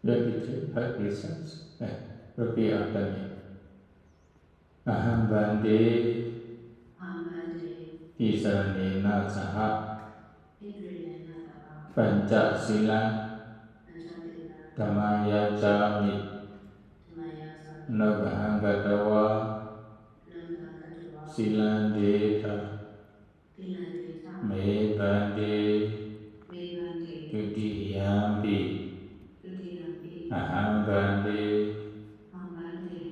Repetitive practices. Repeat after me. Aham bande Tisaranena saha Panca sila Dhamaya jami Nabahang gadawa Silandeta Me bande Tudiyampi Aham bande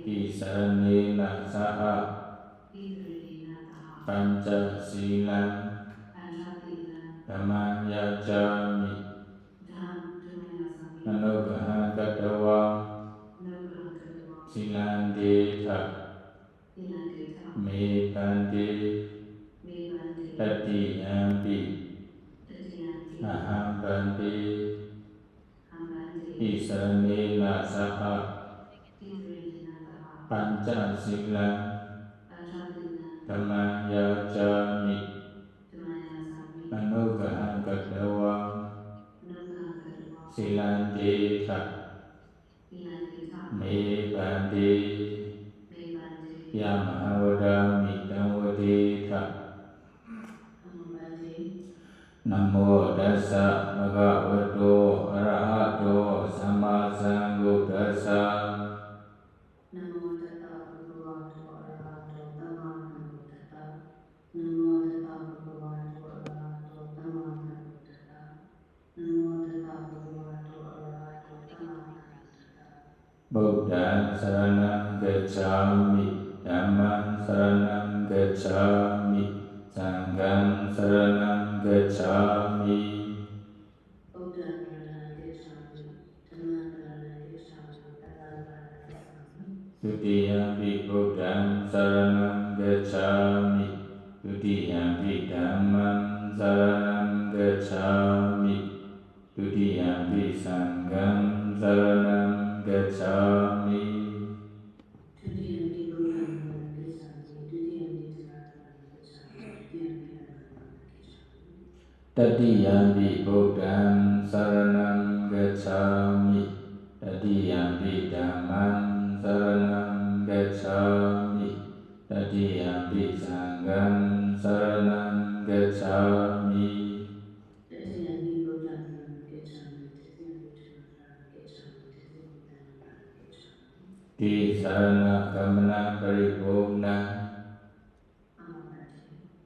Tisaranena saha Panca sila Dhamaya jami Nabahang gadawa Silandeta Me bande Tatiyampi Aham bande Tisaranena saha Panca sila Dhamaya jami Anugahang gadawa Silandeta Me bande Yamahavadami Dhammadeta Namo tassa bhagavato arahato samma sambuddhassa Namo tassa bhagavato arahato samma sambuddhassa Namo tassa bhagavato arahato samma sambuddhassa Namo tassa bhagavato arahato samma sambuddhassa Buddhaṃ saranam gacchāmi Dhammam saranam gacchāmi Sangham saranam gacchāmi Buddhaṃ saranam gacchāmi Dhammam saranam gacchāmi Sangham saranam gacchāmi Tutiyampi Buddhaṃ saranam gacchāmi Tutiyampi Dhammam saranam gacchāmi Tutiyampi Sangham saranam gacchāmi Tatiyampi Buddhaṃ saranam gacchāmi Tatiyampi Dhammam saranam gacchāmi Tatiyampi Sangham saranam gacchāmi Tatiyampi Buddhaṃ saranam gacchāmi Tisarana gamana paripurna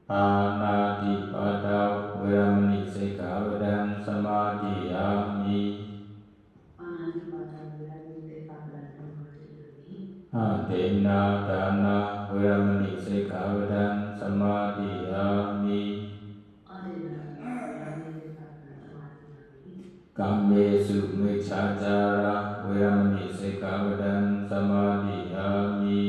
Anati pada veramani sekavadam samadhiyami Adena dana veramani sekavadam samadhiyami Kammesu micchācara veramani sekavadam samadhiyami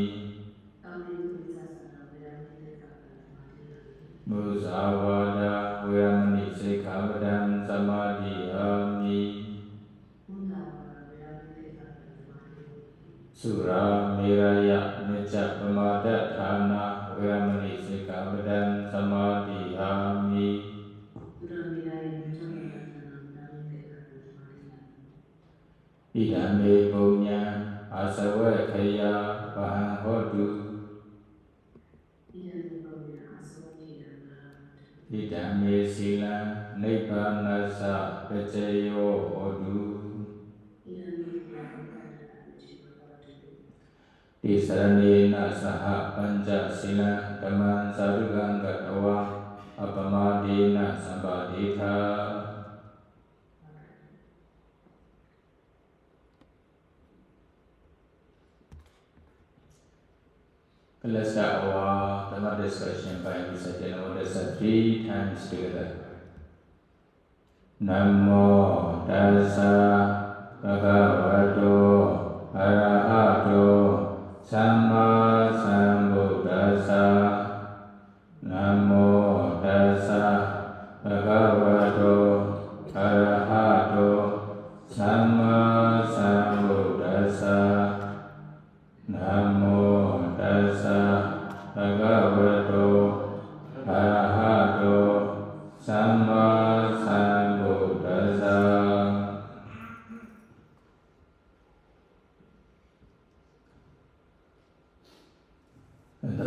Musavada veramani sekavadam samadhiyami Sura miraya nicca pamadatthana veramani sekavadam samadhiyami Idame punya asavakaya pahang hotu Idame sila nibbanasa pacayo hotu Tisaranena saha panca sila dhammam sarugam gatawa apamadena sambaditha Let's start our Dhamma discussion by reciting Namo Tassa 3 times together. Namo Tassa Bhagavato Arahato Samma Sambuddhassa Namo Tassa Bhagavato Arahato Samma Sambuddhassa Namo Tassa Bhagavato Arahato Samma Sambuddhassa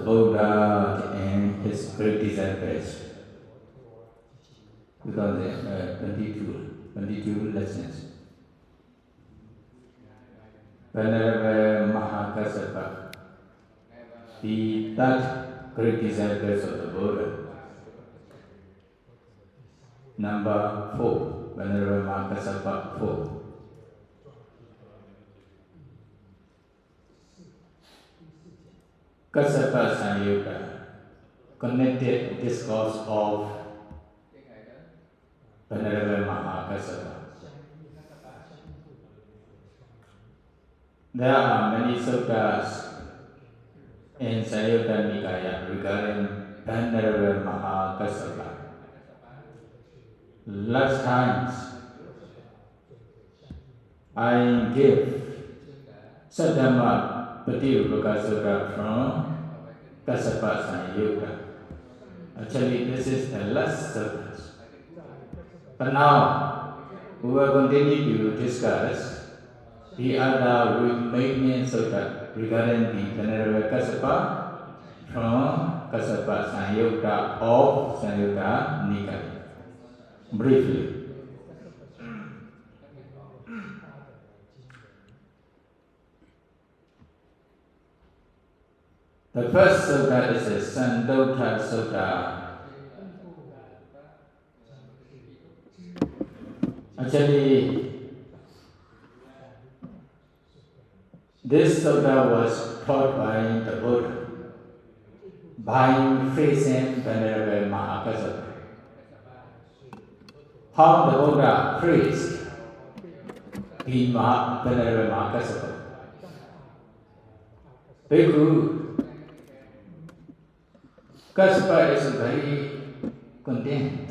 Buddha and his great disciples. 22 lessons. Venerable Mahākassapa, the third great disciples of the Buddha. Number 4, Venerable Mahākassapa 4. Kassapa Sanyutta, connected discourse of Venerable Mahākassapa. There are many suttas in Sayadaw Nikaya regarding Venerable Mahākassapa. Last times, I gave Saddhamma Patirupaka Sutta from Kassapa Sanyutta. Actually, this is the last sutta. But now, we will continue to discuss the other remaining sutta regarding the Venerable Kassapa from Kassapa Sanyutta of Sayadaw Nikaya. Briefly. The first sutta is a Sandota Sutta. Actually, this sutta was taught by the Buddha by facing Venerable Mahākassapa. How the Buddha praised the Venerable Mahākassapa. Bhikkhu, Kassapa is very content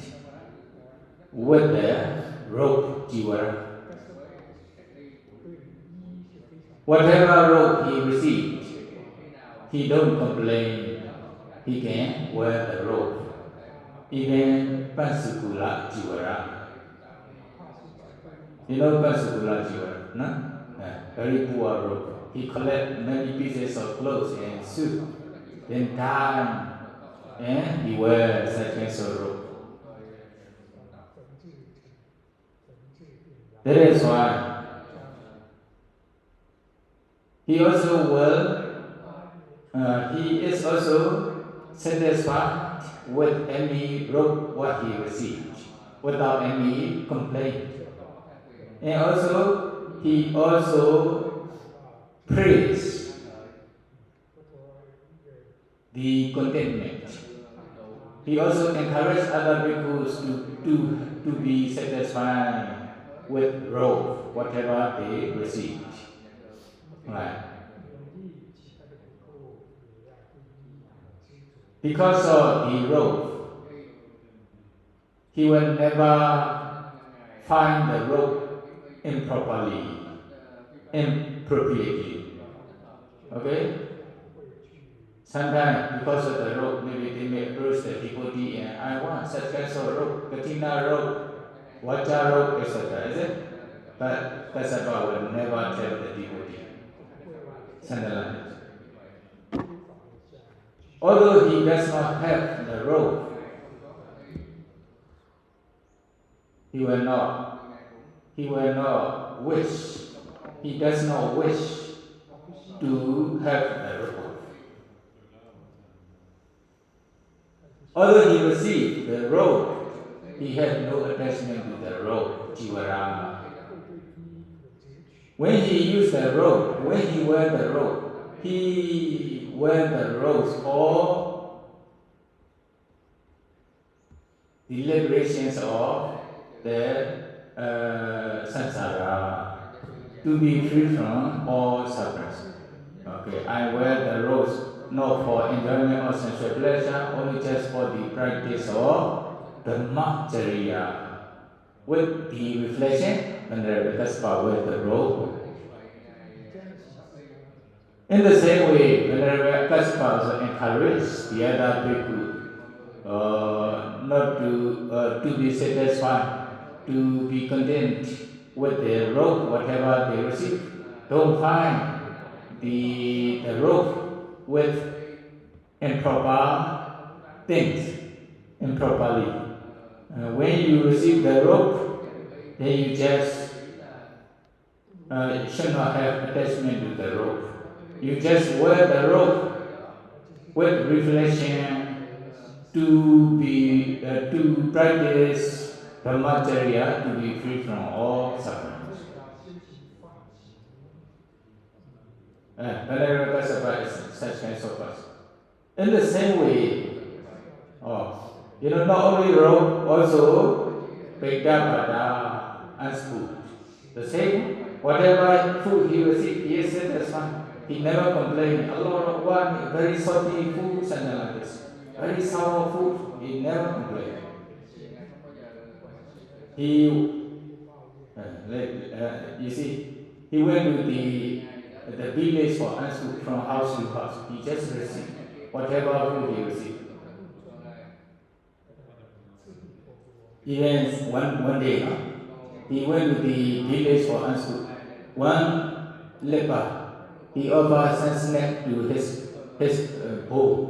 with the rope jivara. Whatever rope he received, he don't complain. He can wear the rope. Even Pansukula jivara. You know Pansukula jivara, no? Very poor rope. He collect many pieces of clothes and suit, then tie, and he wears such kinds of rope. That is why he is also satisfied with any rope what he received, without any complaint. And also, he also praised the contentment. He also encouraged other bhikkhus to be satisfied with rope, whatever they received. Right. Because of the rope, he will never find the rope inappropriately. Okay? Sometimes, because of the rope, maybe they may approach the devotee and I want such kinds of rope, katina rope, water rope, etc. Is it? But Kassapa will never tell the devotee. Sandalan. Although he does not have the rope, he does not wish to have the rope. Although he received the rope, he had no attachment to the rope, jivara. When he used the rope, when he wear the rope, he wear the ropes for the liberations of the samsara, to be free from all sufferings. Okay, I wear the ropes not for enjoyment or sensual pleasure, only just for the practice of Dhamma-charya. With the reflection, Venerable Kassapa wears the robe. In the same way, Venerable Kassapa also encouraged the other bhikkhu not to be satisfied, to be content with the robe, whatever they receive. Don't find the robe with improper things, improperly. When you receive the rope, then you just should not have attachment to the rope. You just wear the rope with reflection to practice brahmacharya to be free from all sufferings. Venerable Kassapa is such kind of person. In the same way, not only rope, also Pekta and food. The same, whatever food he received, he said that's fine. He never complained. A lot of one, very salty food, something like this. Very sour food, he never complained. You see, he went to the village for food from house to house. He just received whatever food he received. Even one day, he went to the village for food. One leper, he offered some snack to his bowl.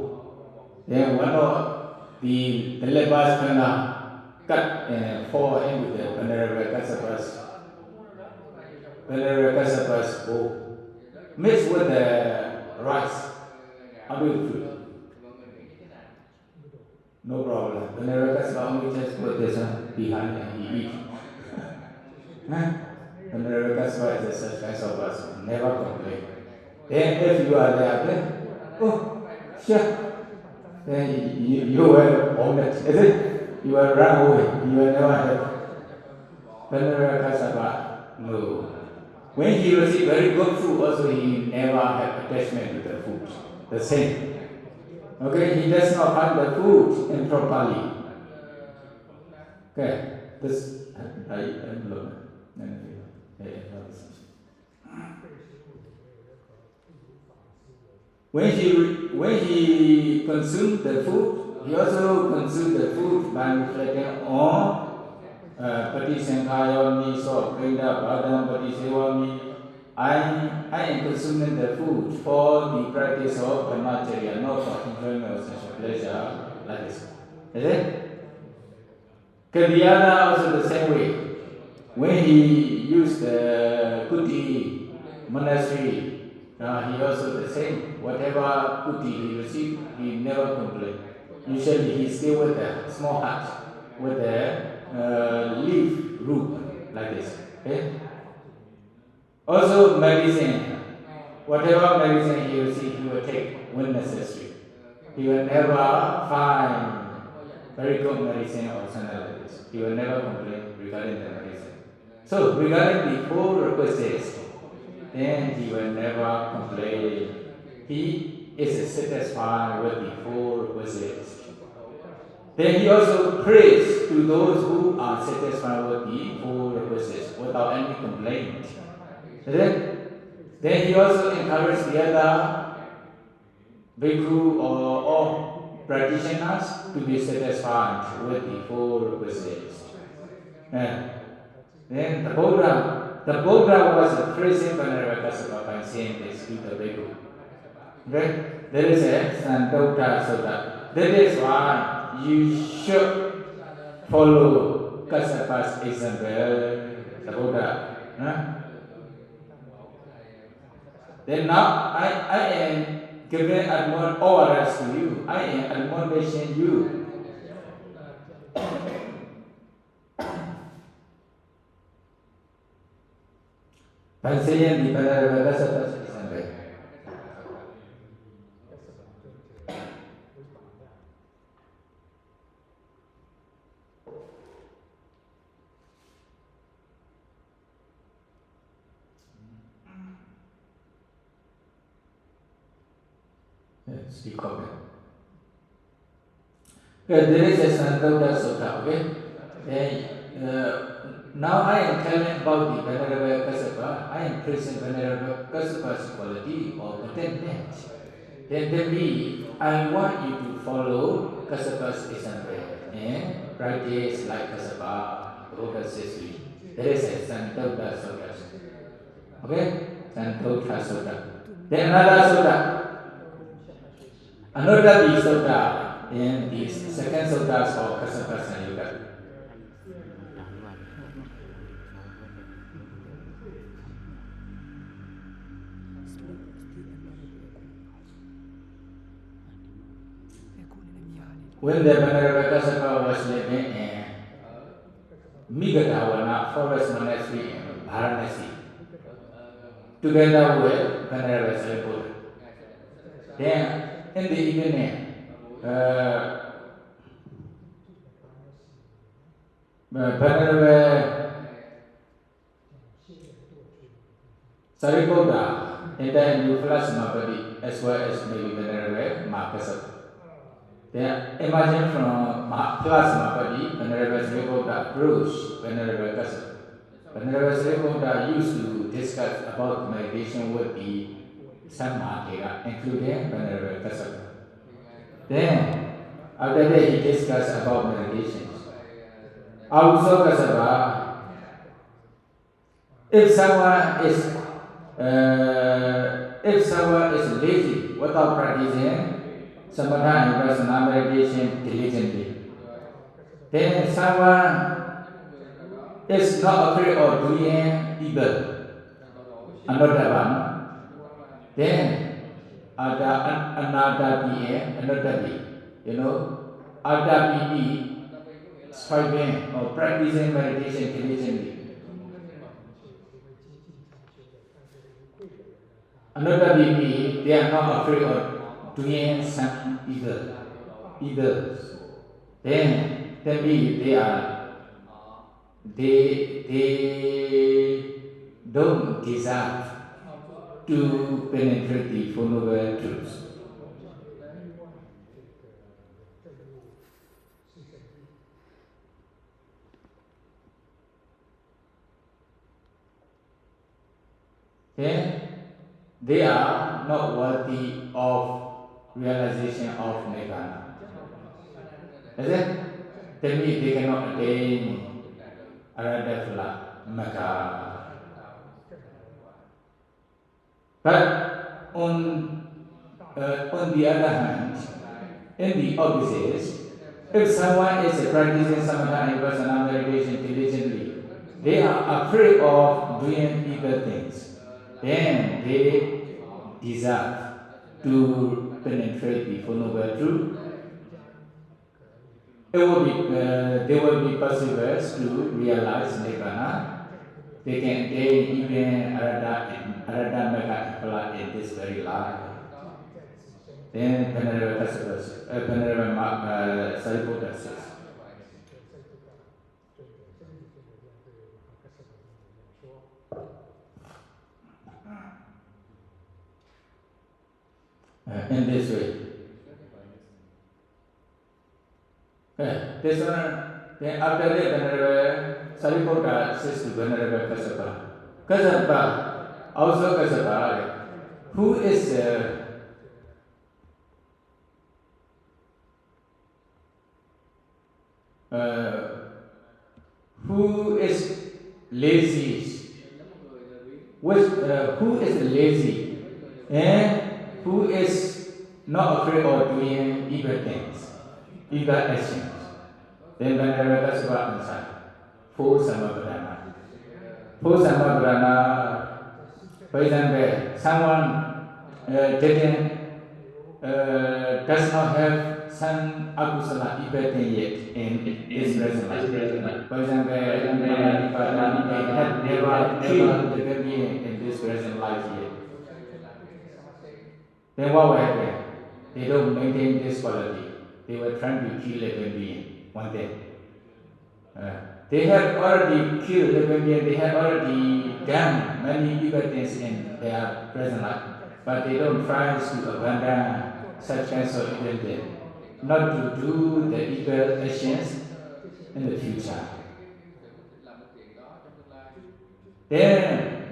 Then one of the lepers gonna cut and fall into the Venerable Kassapa's bowl, mixed with the rice. How do you feel? No problem. Venerable Kassapa only just put this behind and he eat. Venerable Kassapa is such kind of person, never complain. Then if you are there, then, sure. Then you will own it, is it? You will run away, you will never have. Venerable Kassapa, no. When he received very good food, also he never had attachment to the food. The same. Okay, he does not find the food improperly. Okay, this I look. When he consumed the food, he also consumed the food by reflecting on Patisankayami, so Krinda Bhadam Patisewami. I am consuming the food for the practice of brahmacharya, not for enjoyment or sensual pleasure, like this. Is it? Kalyana also the same way. When he used the Kuti monastery, he also the same. Whatever Kuti he received, he never complained. Usually he stay with a small hut, with a leaf roof, like this. Okay? Also medicine, whatever medicine he received, he will take when necessary. He will never find very good medicine or something like this. He will never complain regarding the medicine. So regarding the four requisites, then he will never complain. He is satisfied with the four requisites. Then he also prays to those who are satisfied with the four requisites without any complaint. Then he also encourages the other bhikkhu or practitioners to be satisfied with the four requisites. Then the Buddha was praising Venerable Kassapa by saying this to the bhikkhu. There is a Santota Sutta. That is why you should follow Kassapa's example, the Buddha. Then now I am giving orders to you. I am admonishing you. By saying the Venerable Kassapa's example. Speak of it. There is a Santota Sutta, okay? Now I am telling about the Venerable Kassapa. I am praising Venerable Kassapa's quality or contentment. Then me, I want you to follow Kassapa's example and practice like Kassapa, Buddha says. There is a Santota Sutta. Okay? Santota Sutta. Then another Sutta. Another sutta in the second sutta of Kassapa Sanyuta. When the Venerable Kassapa was living in Migadavana forest monastery in Varanasi, together with Venerable Sayadaw. Then, in the evening, Venerable Sayadaw and then you flash Mahākassapa as well as maybe Venerable Mahākassapa. Then imagine from class Mahākassapa, Venerable Sayadaw approached Venerable Kassapa. Venerable Sayadaw used to discuss about meditation with the Sammatika, including Venerable Kassapa. Then, after that, he discussed about meditations. Also, Kassapa, if someone is lazy without practicing samatha and vipassana meditation diligently, then someone is not afraid of doing evil, another one, then another being, other being striving or practicing meditation diligently. Another being, they are not afraid of doing some evils. Then they don't deserve to penetrate the Four Noble Truths. Then they are not worthy of realization of Nibbana. Is it? That means they cannot attain Aradaphala Magga. But on the other hand, in the opposite, if someone is practicing samatha and vipassana meditation diligently, they are afraid of doing evil things, then they deserve to penetrate the Four Noble Truths. They will be perseverance to realize Nibbana. They can gain even Arada Magga in this very life. Then Venerable Sayadaw says, in this way. This one, then after that, Venerable Sayadaw says to Venerable Kassapa, also Kassapa, who is lazy? Who is lazy and who is not afraid of doing evil things, evil actions? Then Venerable Kassapa answered, Four Samappadana. For example, someone does not have some akusala evil thing yet in his present life. For example, they have never killed the being in this present life yet. Then what will happen? They don't maintain this quality. They were trying to kill a being one day. They have already killed living beings, they have already done many evil things in their present life, but they don't try to abandon such kinds of evil things, not to do the evil actions in the future. Then,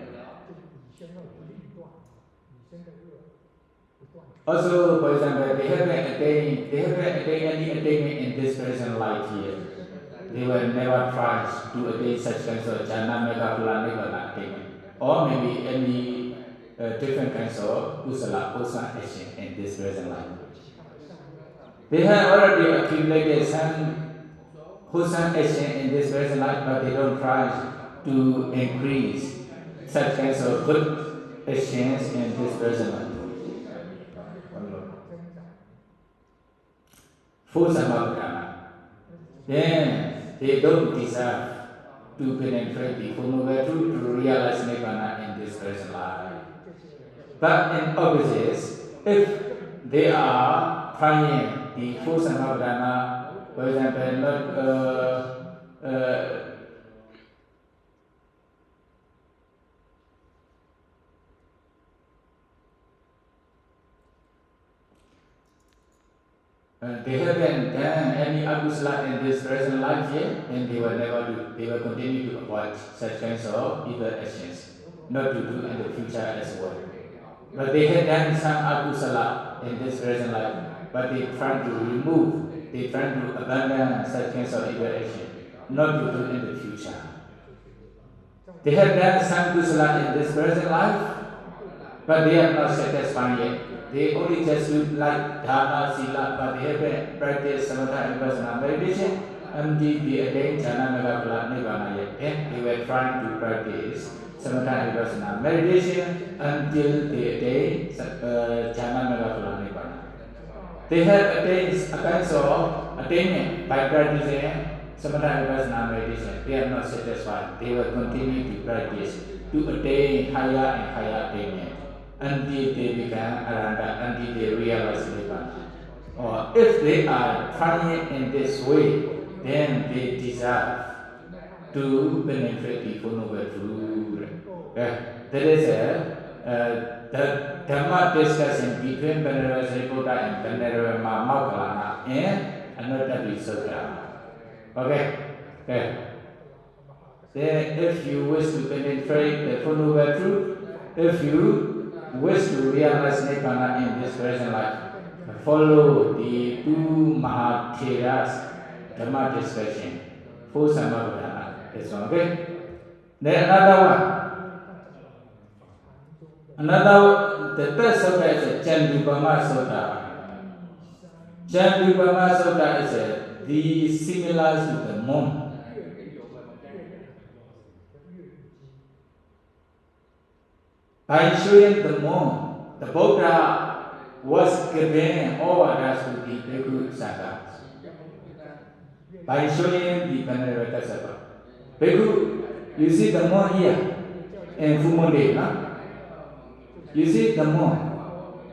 also, for example, they haven't attained any attainment in this present life yet. They will never try to attain such kinds of jhana, metta, phala, nibbana attainment, or maybe any different kinds of kusala, action in this present life. They have already accumulated some wholesome action in this present life, but they don't try to increase such kinds of good actions in this present life. Full samapana. Then they don't deserve to penetrate the Four Noble Truth to realize Nibbana in this present life. But in opposites, if they are trying the full samapana, for example, not they haven't done any akusala in this present life yet, and they will never do. They will continue to avoid such kinds of evil actions, not to do in the future as well. But they have done some akusala in this present life, but they try to remove, they try to abandon such kinds of evil action, not to do in the future. They have done some kusala in this present life, but they are not satisfied yet. They only just do like dharma, sila, but they haven't practiced samatha and vipassana meditation until they attain jhana megaphala nibbana yet. Then they were trying to practice samatha and vipassana meditation until they attain jhana megaphala nibbana. They have attained a kind of attainment by practicing samatha and vipassana meditation. They are not satisfied. They will continue to practice to attain higher and higher attainment until they become arahanta, until they realize Nibbana. Or if they are trying in this way, then they deserve to penetrate the Four Noble Truth. That is the Dhamma discussion between Venerable Sayadaw and Venerable Mahākassapa in another Sutta. Okay? Then if you wish to penetrate the Four Noble Truth, if you wish to realize Nibbana in this present life, follow the two Mahatheras Dhamma discussion, full samapana. That's one, okay? Then another one. The third sutta is a Chandupama Sutta. Chandupama Sutta is the similar to the moon. By showing the moon, the Buddha was giving orders to the Bhikkhu Sangha. By showing the Venerable Kassapa. Bhikkhu, you see the moon here in full moon day, no? You see the moon.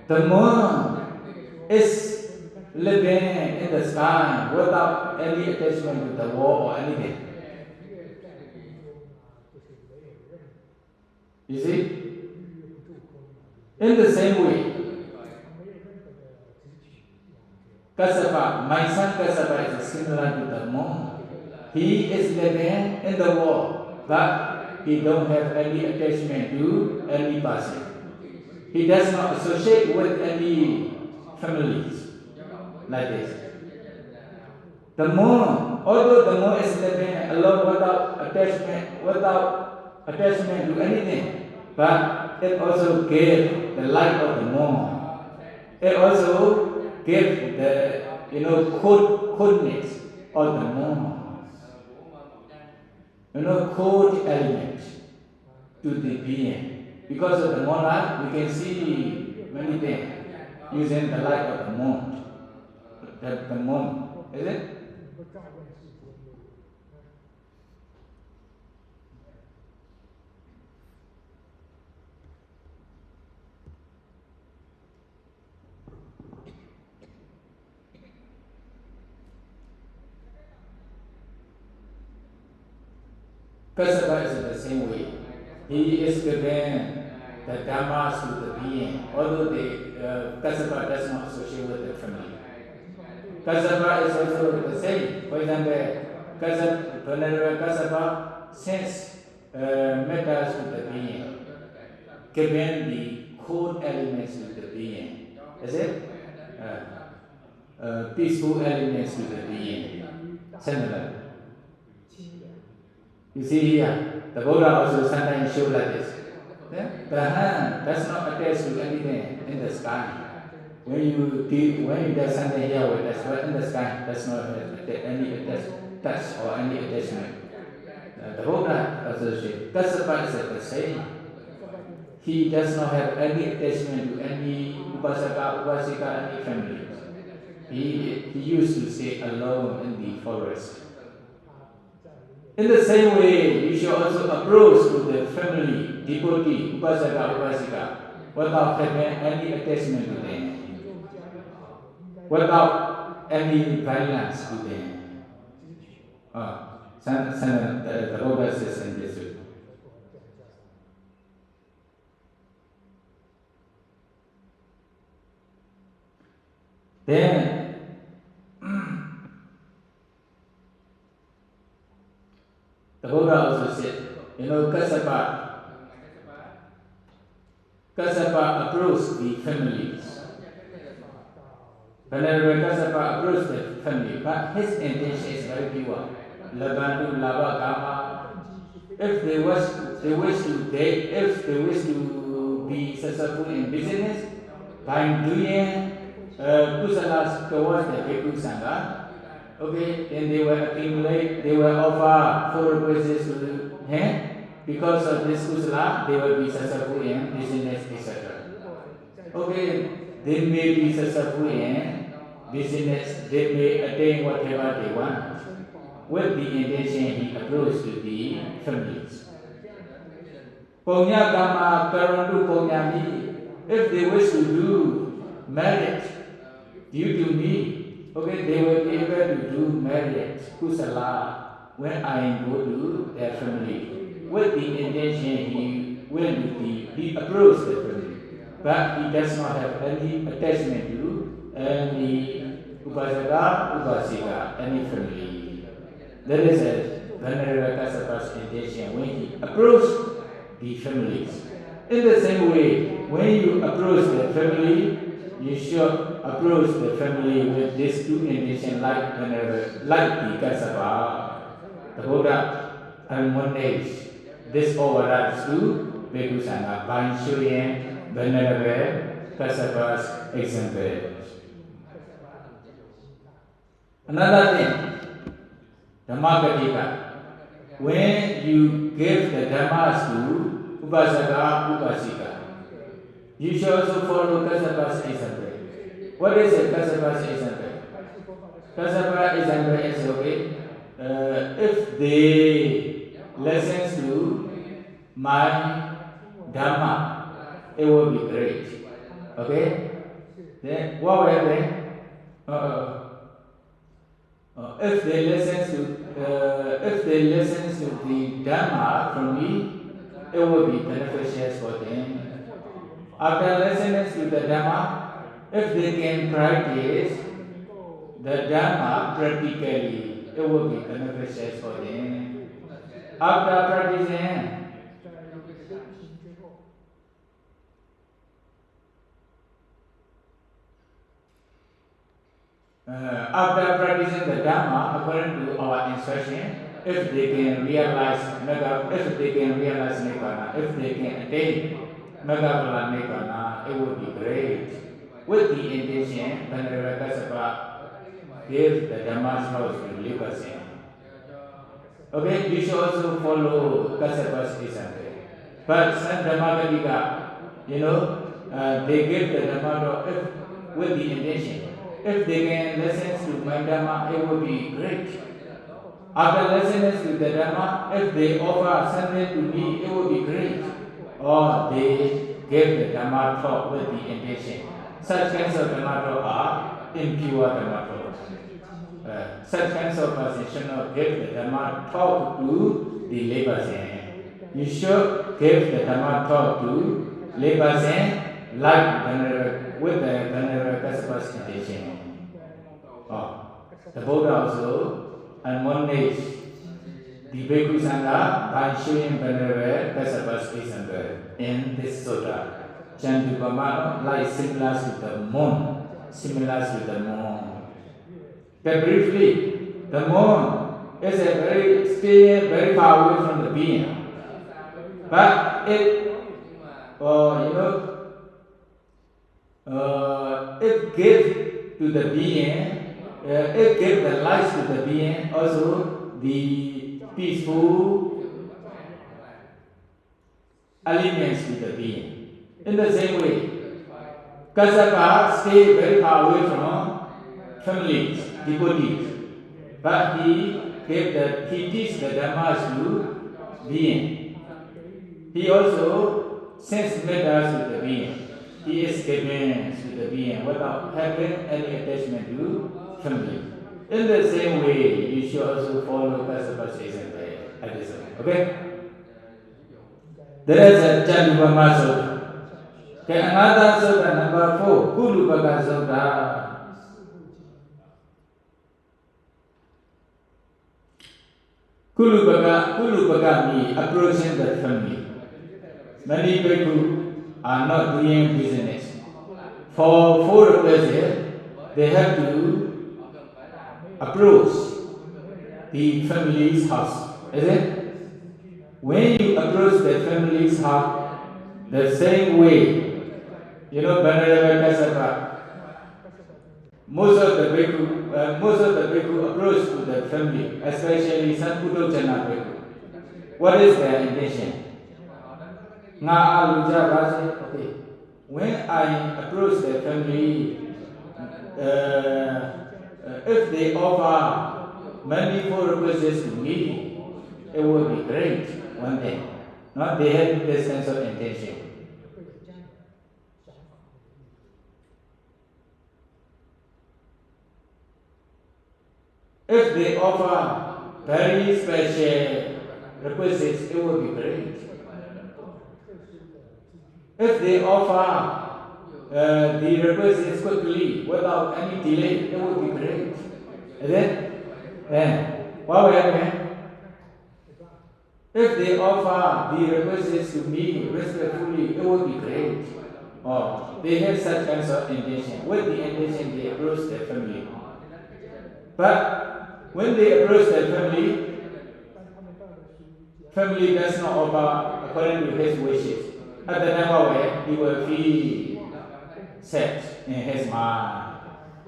The moon is living in the sky without any attachment to the wall or anything. You see? In the same way, Kassapa, my son Kassapa is similar to the moon. He is living in the world, but he don't have any attachment to any person. He does not associate with any families like this. The moon, although the moon is living alone without attachment to anything, but it also gives the light of the moon. It also gives the coldness of the moon. Cold element to the being. Because of the moonlight, we can see many things using the light of the moon. The moon, is it? Kassapa is in the same way. He is giving the Dhammas to the being, although Kassapa does not associate with the family. Kassapa is also the same. For example, Venerable Kassapa sends metas to the being, giving the cold elements to the being. Is it? Peaceful elements to the being. Similar. You see here, the Buddha also sometimes shows like this. The hand does not attach to anything in the sky. when you do something here with us, but in the sky, does not have any touch or any attachment. The Buddha associate. Kassapa is the same. He does not have any attachment to any upasaka, upasika, any family. He used to stay alone in the forest. In the same way, you should also approach to the family, devotee, upasaka, upasika, without having any attachment to them, without any violence to them. The Buddha says in this way. Then, the Buddha also said, Kassapa approached the families. Venerable Kassapa approached the family, but his intention is very pure. Labandu, Lava, Kama. If they wish to be successful in business, by doing kusalas towards the Bhikkhu Sangha, okay, then they will accumulate, they will offer 4 requests to him. Because of this kusala, they will be successful in business, etc. Okay, they may be successful in business, they may attain whatever they want. With the intention, he approached to the families. Punya Kama Karandu Punyami, if they wish to do marriage due to me, okay, they will be able to do marriage, kusala, when I go to their family. With the intention, he approached the family, but he does not have any attachment to any upasaka, upasika, any family. That is a Venerable Kassapa's intention when he approached the families. In the same way, when you approach the family, you should approach the family with these 2 intentions, like the Kassapa, the Buddha, and one age. This overrides to Bhikkhu Sangha by showing Venerable Kassapa's example. Another thing, Dhammakatika. When you give the Dhammas to Upasaka, Upasika, you should also follow Kassapa's example. What is a Kassapa's example? Kassapa's example is okay. If they listen to my Dhamma, it will be great. Okay? Then what will happen? If they listen to the Dhamma from me, it will be beneficial for them. After listening to the Dhamma, if they can practice the Dhamma practically, it will be beneficial for them. After practicing, the Dhamma according to our instruction, if they can realize Nibbana, if they can attain Nibbana, it would be great. With the intention, Venerable Kassapa gave the Dhamma's house to Lipasing. Okay, you should also follow Kassapa's example. But some Dhammakatika, they give the Dhamma with the intention. If they can listen to my Dhamma, it would be great. After listening to the Dhamma, if they offer something to me, it would be great. Or they give the Dhamma talk with the intention. Such kinds of Dhamma talk are impure Dhamma talk. Such kinds of person should not give the Dhamma talk to the lay person. You should give the Dhamma talk to lay person with the Venerable Kassapa's intention. The Buddha also admonished the Bhikkhu Sangha by showing Venerable Kassapa's example in this sutta. Chandupama lies similar to the moon. But briefly, the moon is still very far away from the being. But it gives to the being, it gives the life to the being, also the peaceful elements to the being. In the same way, Kassapa stayed very far away from families, devotees, but he teaches the Dhammas to being. He also sends metas to the being. He is given to the being without having any attachment to family. In the same way, you should also follow Kassapa's example. Okay? There is a Chandivama Sutta. Okay, another Sutta, number 4, Kulupaka Sutta. Kulupaka means approaching the family. Many people are not doing business. For 4 places, they have to approach the family's house. Is it? When you approach the family's house, the same way, Venerable Kassapa, most of the people approach to the family, especially Sanputojana people. What is their intention? Okay. When I approach the family, if they offer many requests to me, it would be great one day. Not they have this sense of intention. If they offer very special requests, it would be great. If they offer the requests quickly, without any delay, it would be great. Is it? Then, what will happen? If they offer the requests to me respectfully, it would be great. Or they have such kinds of intention. With the intention, they approach their family. But when they approach their family does not offer according to his wishes. At the time where he will feel sad in his mind.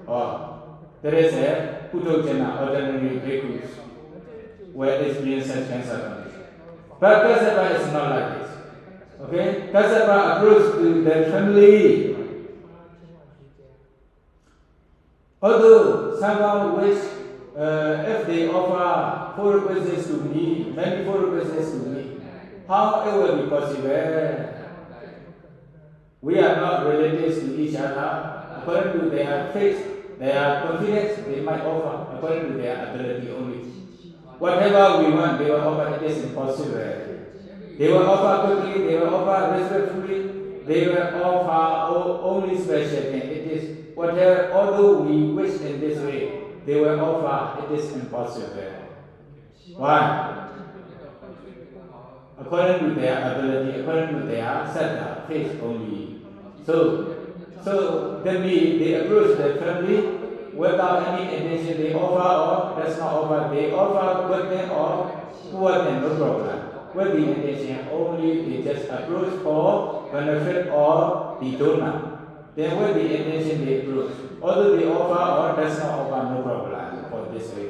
Or there is a Putojana, ordinary bhikkhus, where it's being such kinds of things. But Kassapa is not like this. Okay? Kassapa approached to their family. Although someone wish, if they offer 4 requests to me, many 4 requests to me, how it will be possible? We are not relatives to each other. According to their faith, their confidence, they might offer according to their ability only. Whatever we want, they will offer. It is impossible. They will offer quickly, they will offer respectfully, they will offer only special thing. It is whatever, although we wish in this way, they will offer. It is impossible. Why? According to their ability, according to their saddha, faith only. So then they approach the family without any intention. They offer or does not offer. They offer good thing or poor thing, no problem. With the intention only, they just approach for benefit of the donor. Then with the intention they approach. Although they offer or does not offer, no problem for this way.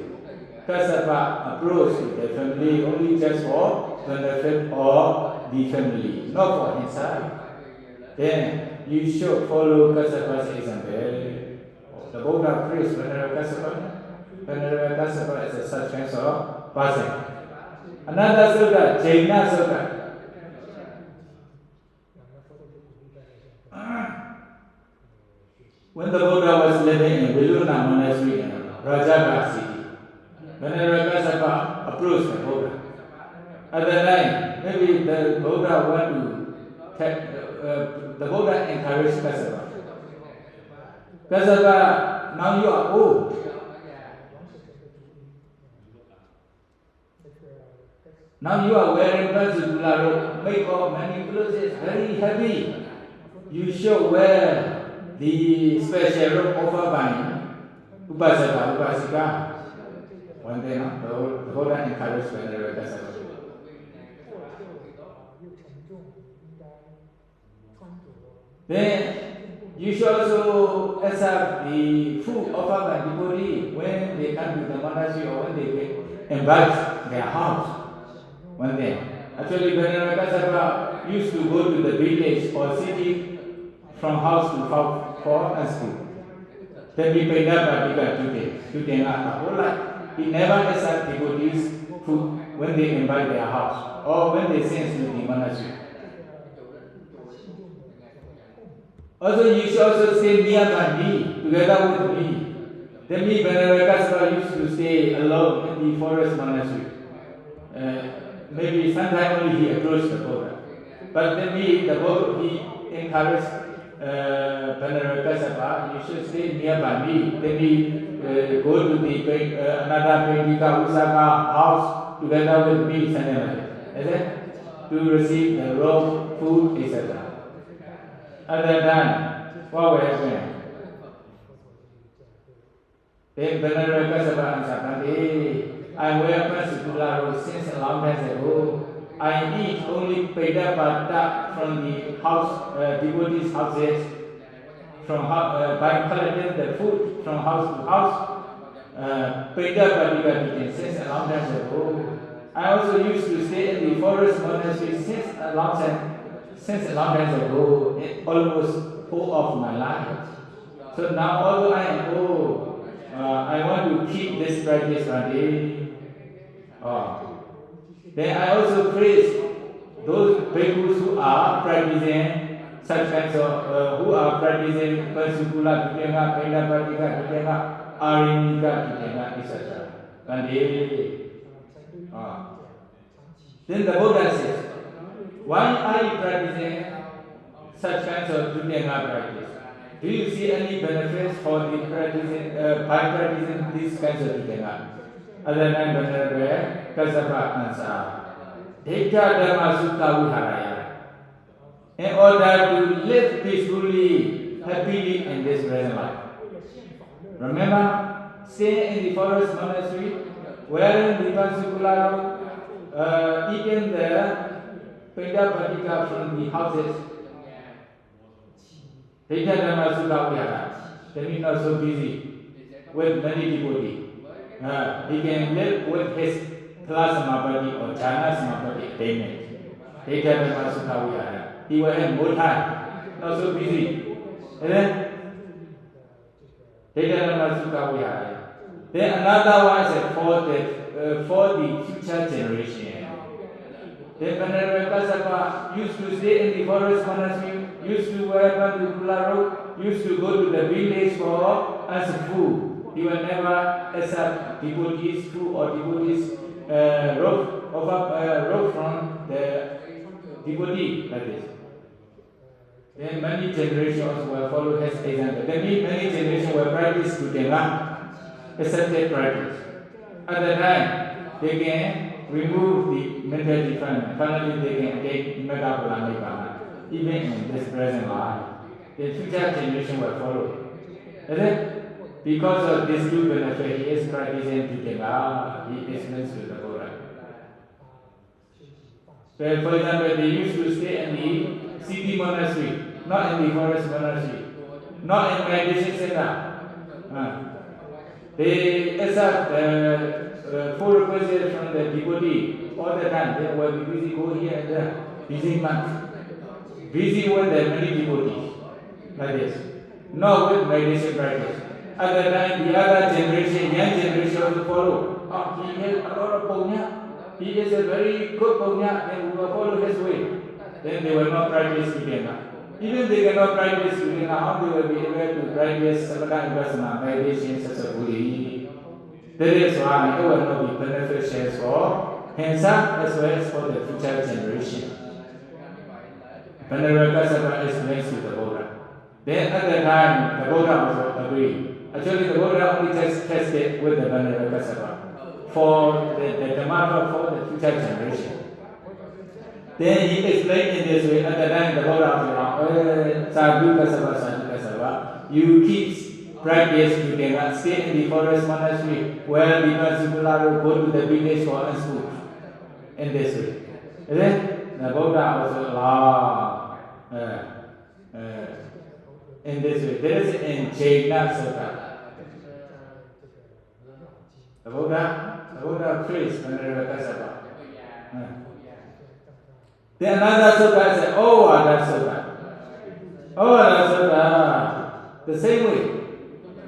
Kassapa approach to the family only just for benefit of the family, not for himself. Then you should follow Kassapa's example. The Buddha praised Venerable Kassapa. Venerable Kassapa is a such kind of person. Another sutta, Jaina Sutta. When the Buddha was living in Viluna Monastery in Rajagaha city, Venerable Kassapa approached the Buddha. At the time, maybe the Buddha want to take, the Buddha encouraged Kassapa. Kassapa, now you are old. Now you are wearing Pansudula, make of many clothes, very heavy. You should wear the special robe offered by Upasaka, Upasika. One day, the Buddha encouraged Venerable Kassapa. Then You should also accept the food offered by devotee when they come to the monastery or when they invite their house. One day, actually, Venerable Kassapa used to go to the village or city from house to house for a school. Then we paid up by bigger today, whole life. He never accept devotees food when they invite their house or when they send to the monastery. Also, you should also stay nearby me, together with me. Then me, Venerable Kassapa used to stay alone in the forest monastery. Maybe sometimes only he approached the Buddha. But then me, the Buddha, he encouraged Venerable Kassapa, you should stay nearby me. Then we go to the another Pendika Usaka house together with me, to receive the raw food, etc. At that time, what will happen? Then Venerable Kassapa answered, I wear Pansukula since a long time ago. I eat only Peda Bata from the house, devotees' houses, by collecting the food from house to house. Peda Bata since a long time ago. I also used to stay in the forest monastery since a long time ago, almost whole of my life. So now, although I am old, I want to keep this practice one day. Then I also praise those bhikkhus who are practicing such kinds of, who are practicing Pansukula Tutenga, Peda Patika Tutenga, Arinika Tutenga, etc. One day. Then the Buddha says, why are you practicing such kinds of Tutenga practice? Do you see any benefits for the practicing, by practicing these kinds of Tutenga? Other than Venerable Kassapa answered, Ekta Dhamma Sutta Viharaya. In order to live peacefully, happily in this present life. Remember, stay in the forest monastery, wearing the Pansukula, eating the Peda Patika from the houses. Ekta Dhamma Sutta Viharaya. That means not so busy with many devotees. He can live with his plasma body or jhana samapati attainment. He will have more time, not so busy. And then, then another one is for the future generation. Then Venerable Kassapa used to stay in the forest monastery, used to wear Pandukula, used to go to the village for as food. He will never accept devotees' food or devotees' robe from the devotee like this. Then many generations will follow his example. Then many generations will practice Tutenga, accepted practice. At the time, they can remove the mental defilement. Finally, they can attain Megapula Nibbana, even in this present life. The future generation will follow. Is it? Because of this two benefit, he is practicing Tutenga, he explains to the Buddha. So, for example, they used to stay in the city monastery, not in the forest monastery, not in meditation center. They accept full requests from the devotee all the time. They will be busy, go here and there, busy months, busy with the many devotees, like this, not with meditation practice. At the time, the other generation, young generation will follow. He has a lot of punya. He is a very good punya, and we will follow his way. Then they will not practice Tutenga. Even they cannot practice Tutenga, how they will be able to practice Samatha Vipassana meditation successfully. That is why it will not be beneficial for himself as well as for the future generation. Venerable Kassapa explains to the Buddha. Then at the time, the Buddha also agreed. Actually, the Buddha only just tested with the Venerable Kassapa for the matter for the future generation. Then he explained in this way. At the time, the Buddha said, Sadhu Kassapa, you keep practice Tutenga, stay in the forest monastery, where the Pansukula go to the village for food. In this way. Then the Buddha also allowed in this way. There is in Jaina Sutta. The Buddha praised Venerable Kassapa. Then another sutta is Ovada Sutta. Ovada Sutta, the same way.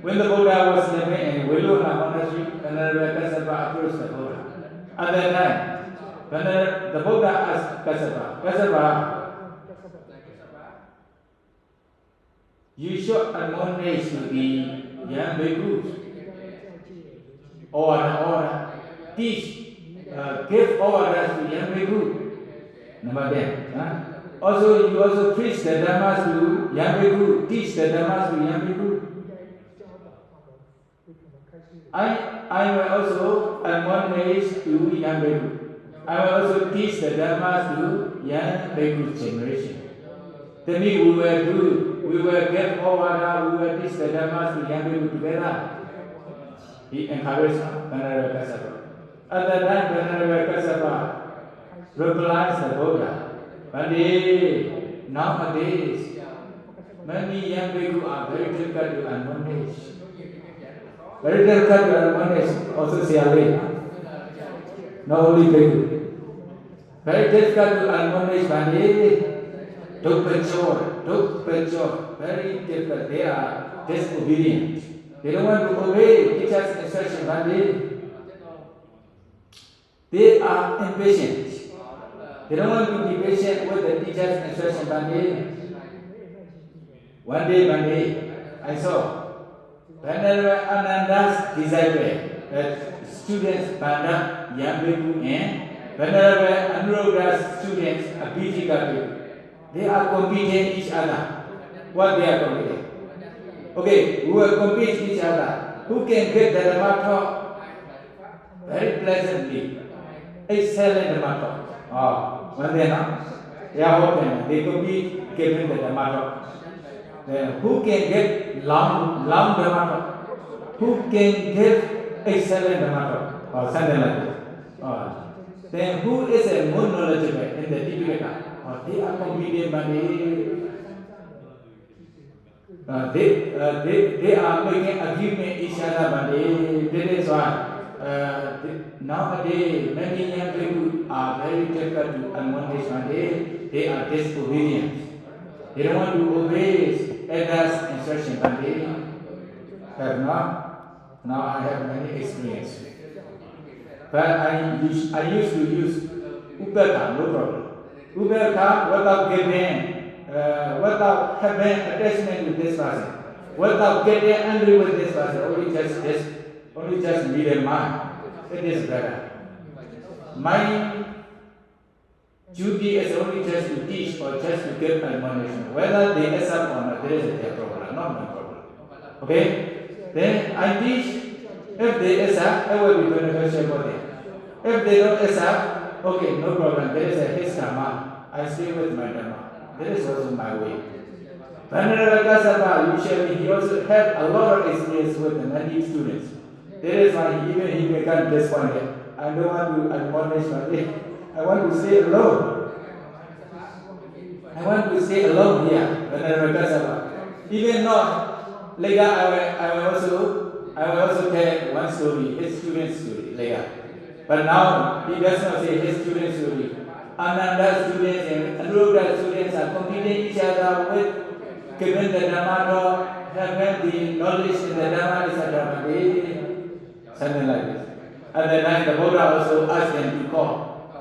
When the Buddha was living in Viluna monastery, Venerable Kassapa approached the Buddha. At that time, the Buddha asked Kassapa, you should admonish to the young bhikkhus, or teach, give orders to young bhikkhus. Number 10. Also, you also preach the dhammas to young bhikkhus, teach the dhammas to young bhikkhus. I will also admonish to young bhikkhus. I will also teach the dhammas to young bhikkhus generation. Then we will get order, we will teach the dhammas to young bhikkhus together. He encouraged Venerable Kassapa. At that time, Venerable Kassapa replies the Buddha, nowadays, many young bhikkhus are very difficult to admonish. Very difficult to admonish, also Siale. Not only bhikkhu. Very difficult to admonish, don't pejoy. Very difficult. They are disobedient. They don't want to obey teacher's instruction, they are impatient. They don't want to be patient with the teacher's instruction, One day, I saw Venerable Ananda's disciple, students Banda, young bhikkhu, and Venerable Anuruddha's students, Abhijika bhikkhu. They are competing each other. What they are competing? Okay, who will compete each other? Who can get the Dhamma talk very pleasantly? Excellent Dhamma talk. One day now, they are hoping they compete giving the Dhamma talk. Then who can get long Dhamma talk? Who can give excellent Dhamma talk? Or something like that. Then who is a more knowledgeable in the Tipika? They are competing, but they are making argument each other, but that is why nowadays many young people are very difficult to admonish, but they are disobedient. They don't want to obey elders' instruction, but they have not. Now I have many experience. But I used to use Upeka, no problem. Upeka without giving, without having attachment with this person, without getting angry with this person, only just leave a mind. It is better. My duty is only just to teach or just to give admonition. Whether they accept or not, there is their problem, not my problem. Okay? Then I teach. If they accept, it will be beneficial for them. If they don't accept, okay, no problem. There is his dhamma. I stay with my dhamma. That is also my way. Venerable Kassapa, usually he also had a lot of experience with the many students. That is why he became disappointed. I don't want to admonish my day. I want to stay alone. I want to stay alone here, Venerable Kassapa. Even not later, I will also tell one story, his student's story later. But now he does not say his student's story. Ananda students and Anuruddha students are competing each other with giving the Dhamma talk, having the knowledge in the Dhamma is a Dhamma. Something like this. At the time, the Buddha also asked them to call.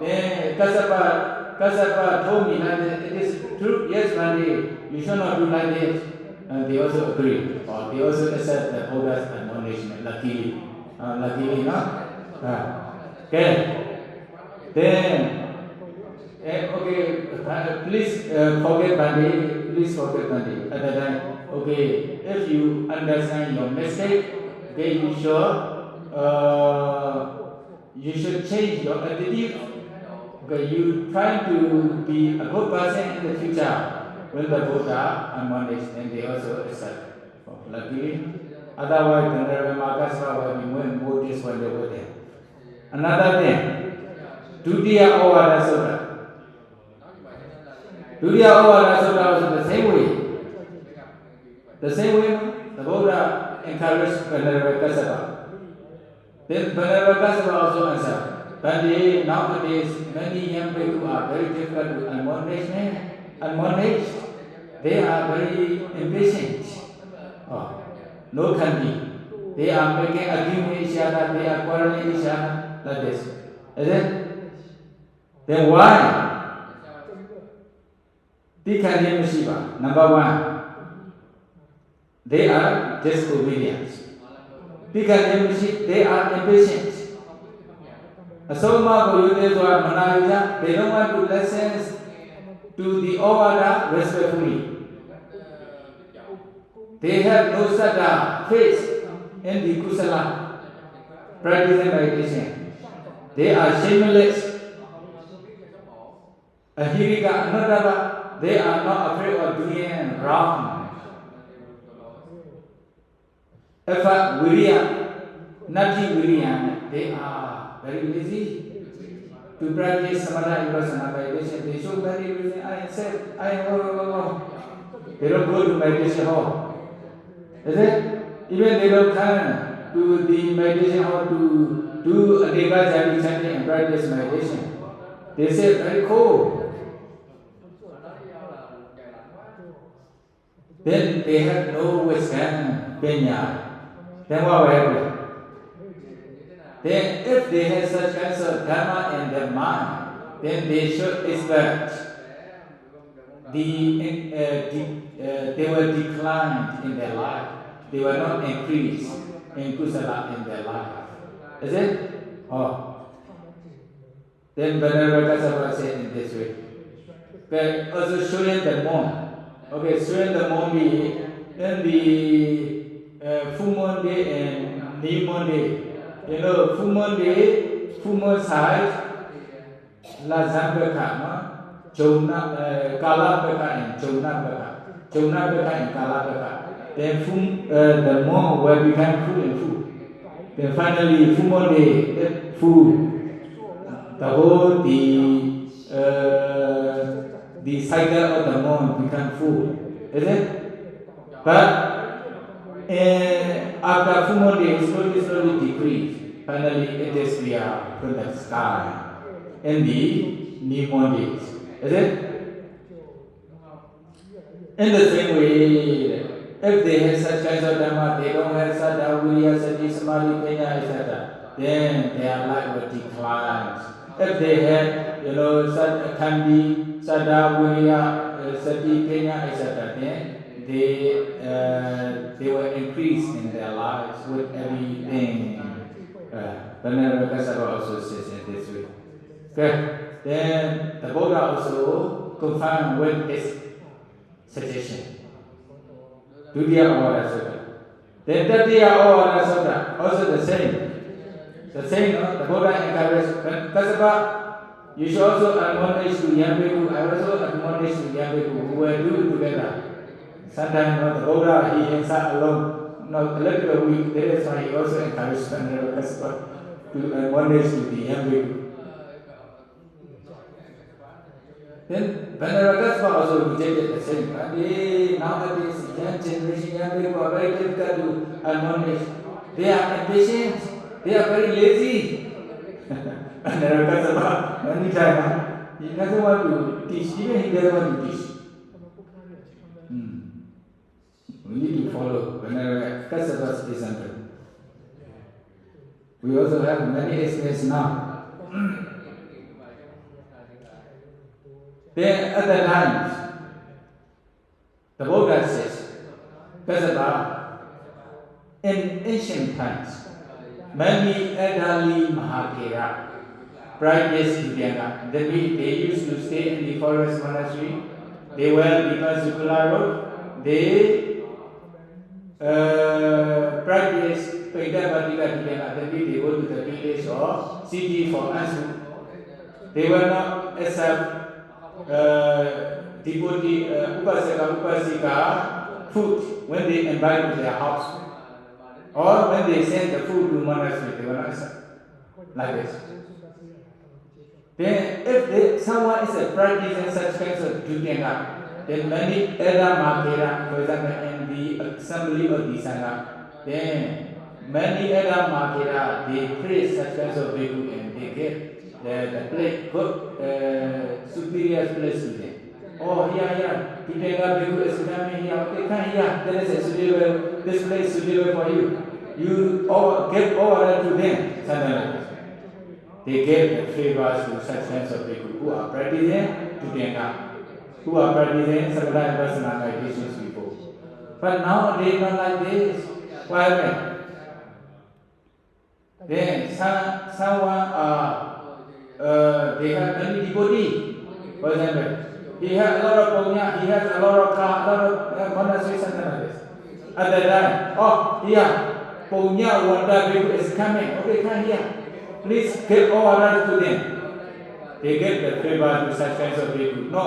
Then Kassapa told me that it is true. Yes, Mandi, you should not do like this. And they also agree. Or they also accept the Buddha's admonishment. Luckily, no? Okay. Then, okay, please forget Mandi. Please forget Mandi. At the time, okay, if you understand your mistake, okay, you should change your attitude. Okay, you try to be a good person in the future. When the Buddha admonished, and they also accept. Luckily, otherwise, the Mahākassapa will be more disappointed with them. Another thing, Dutiya Ovada Sutta. Dutiya Ovada Sutta was the same way. The same way, the Buddha encouraged Venerable Kassapa. Then Venerable Kassapa also answered, but nowadays many young people are very difficult to admonish. They are very impatient. Oh, no can be. They are making argument each other, they are quarreling each other like this. Is it? Then why? Number one, they are disobedient. They are impatient. They don't want to listen to the order respectfully. They have no such faith in the kusala, practicing meditation. They are shameless. They are not afraid of doing wrong. Effort, viriya, nati viriya, they are very lazy to practice samatha vipassana meditation. They show very lazy. They don't go to meditation hall. Is it? Even they don't come to the meditation hall to do a Deva Jali chanting and practice meditation. They say very cold. Then they have no wisdom, penya. Then what will happen? Then if they have such kinds of dharma in their mind, then they should expect they will decline in their life. They will not increase in kusala in their life. Is it? Oh. Then Venerable Kassapa said in this way. Okay, also showing the monk. Okay, showing the monk in the full moon day and new moon day. You know, full moon day, full moon side, La Zambaka, Jona, Kalabaka and Jonabaka. Jonabaka and Kalabaka. Then the moon will become full and full. Then finally, full moon day, full. The whole the cycle of the moon become full, is it? But after full moon day, slowly decrease. Finally, it is clear from the sky in the new moon days, is it? In the same way, if they have such kinds of dharma, they don't have saddha, viriya, sati, samadhi, panya, etc., then their life will decline. If they have, kandi, saddha, viriya, sati, panya, etc., then they will increase in their lives with everything. Venerable Kassapa also says in this way. Okay. Then the Buddha also confirmed with his suggestion. Dutiya Avara Sutta. Then Tatiya Avara Sutta, also the same. The same, the Buddha encouraged Kassapa, you should also admonish to young people. I also admonish to young people who will do it together. Sometimes the Buddha, he sat alone, a little weak. That is why he also encouraged Venerable Kassapa to admonish to the young people. Then Venerable Kassapa also rejected the same. Nowadays, young generation, young people are very difficult to admonish. They are impatient. They are very lazy. Venerable Kassapa, many times, he doesn't want to teach. Even he doesn't want to teach. We need to follow Venerable Kassapa's example. We also have many experiences now. Then at the times, the Buddha says, Kassapa, in ancient times, many elderly Mahākassapa practiced Vijnana. They used to stay in the forest monastery. They were the circular road. They practice Paidabhatika Vijnana. They go to the village or city for answer. They were not accept devotee, upasaka, upasika food when they invite to their house. Or when they send the food to monastery, they will not accept. Like this. Then if someone is practicing such kinds of Vijnana, then many other Mahākassapa, for example, in the assembly of the Sangha, then many other Mahākassapa, they praise such kinds of bhikkhu and they get the place, good, superior place to them. Oh, here, today bhikkhu is coming here, okay, come here, there is a suitable, this place suitable for you. You give order to them, something like this. They give the favors to such kinds of people who are practicing Tutenga, who are practicing Samadhi Vipassana meditations before. But nowadays not like this. What happened? Then someone they have many devotees. For example, he has a lot of punya, he has a lot of car, a lot of monasteries, something like this. At that time, oh, here. Punya wonder bhikkhu is coming. Okay, come here. Please give order to them. They get the favor to such kinds of bhikkhu. No,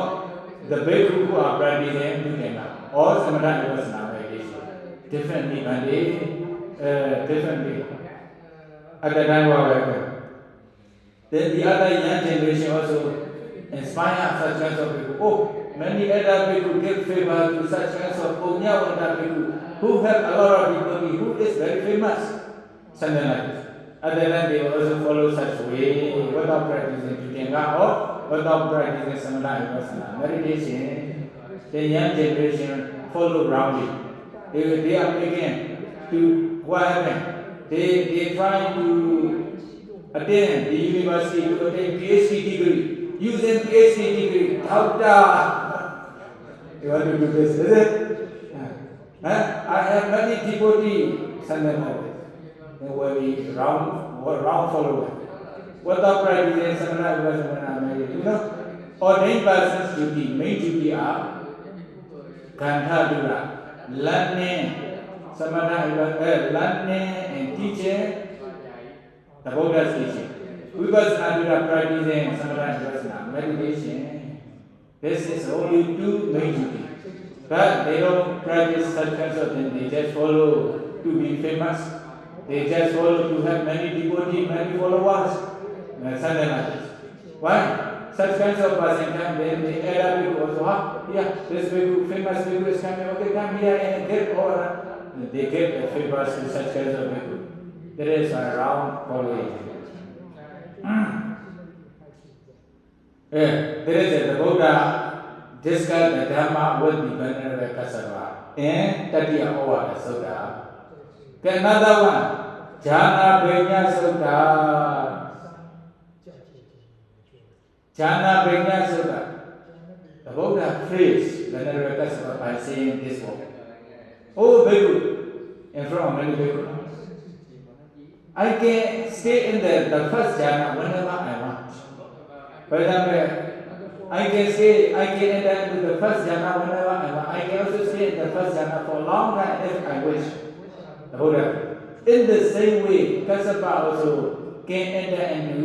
the bhikkhu who are practicing Tutenga or Samadhi Vipassana meditation. Differently, differently. At the time what happened? Then the other young generation also inspire such kinds of bhikkhu. Oh, many other bhikkhu give favor to such kinds of punya wonder bhikkhu who have a lot of devotees, who is very famous, something like this. At that time, they also follow such way without practicing Tutenga or without practicing Samadhi Vipassana meditation. The young generation follow wrongly. They are making to what happened? They try to attain the university to attain PhD degree. Using PhD degree, doctor. You want to do this, is it? I have many devotees, something like this. They will be wrong follower. Without practicing Samadhi Vipassana meditation, ordained person's duty, main duty are Gandha Dura, learning Samadhi Vipassana, learning and teaching the Buddha's teaching. Vipassana Dura practicing Samadhi Vipassana meditation. This is only two main duties. But they don't practice such kinds of things. They just follow to be famous. They just follow to have many devotees, many followers. Something like this. Why? Such kinds of person come, then the other people also, yeah, this bhikkhu, famous bhikkhu is coming, okay, come here and get order. They get the favors to such kinds of bhikkhu. There is a round following. There is the Buddha discuss the Dhamma with the Venerable Kassapa and Tatiya Ovada Sutta. Another one, Jhana Bhenya Sutta. Jhana Bhenya Sutta. The Buddha praised Venerable Kassapa by saying this word. Oh, bhikkhu, in front of many bhikkhu, I can stay in the first jhana whenever I want. For example, I can enter into the first jhana whenever I want. I can also stay in the first jhana for a long time if I wish. The Buddha. In the same way, Kassapa also can enter into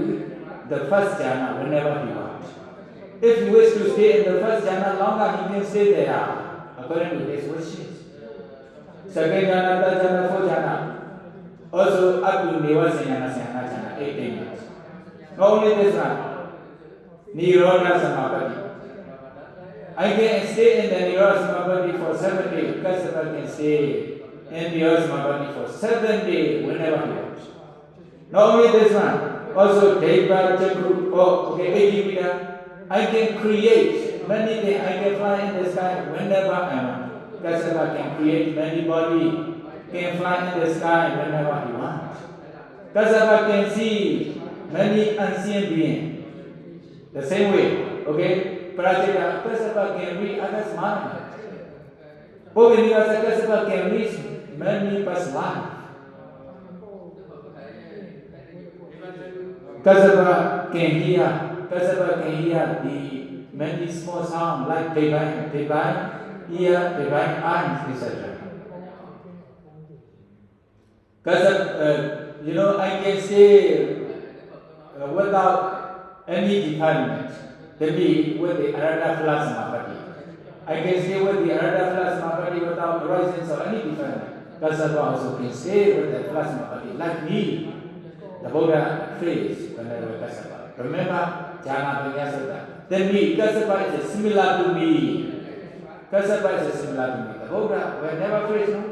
the first jhana whenever he wants. If he wishes to stay in the first jhana longer, he can stay there according to his wishes. Second jhana, third jhana, fourth jhana. Also up to Nivasana jhana, 18 years. Not only this one. Nirodha Samapati. I can stay in the Nirodha Samapati for 7 days. Kassapa can stay in Nirodha Samapati for 7 days whenever he wants. Not only this one, also Deva Chakru, okay, 80 meter. I can create many things. I can fly in the sky whenever I want. Kassapa can create many bodies, can fly in the sky whenever he wants. Kassapa can see many unseen beings. The same way, okay? Prajita, Kassapa can read others' mind. Bhoganivasa Kassapa can read many past life. Kassapa can hear the many small sounds like divine ear, divine eyes, etc. Kassapa, I can say without any defilement, maybe with the Arada Plasma. I can say with the Arada Plasma without horizons or any defilement. Kassapa also can say with the Plasma, like me, the Buddha phrase, Venerable Kassapa. Remember, Jhana Bhenya Sutta. Then me, Kassapa is similar to me. Kassapa is similar to me. The Buddha were never praised, no?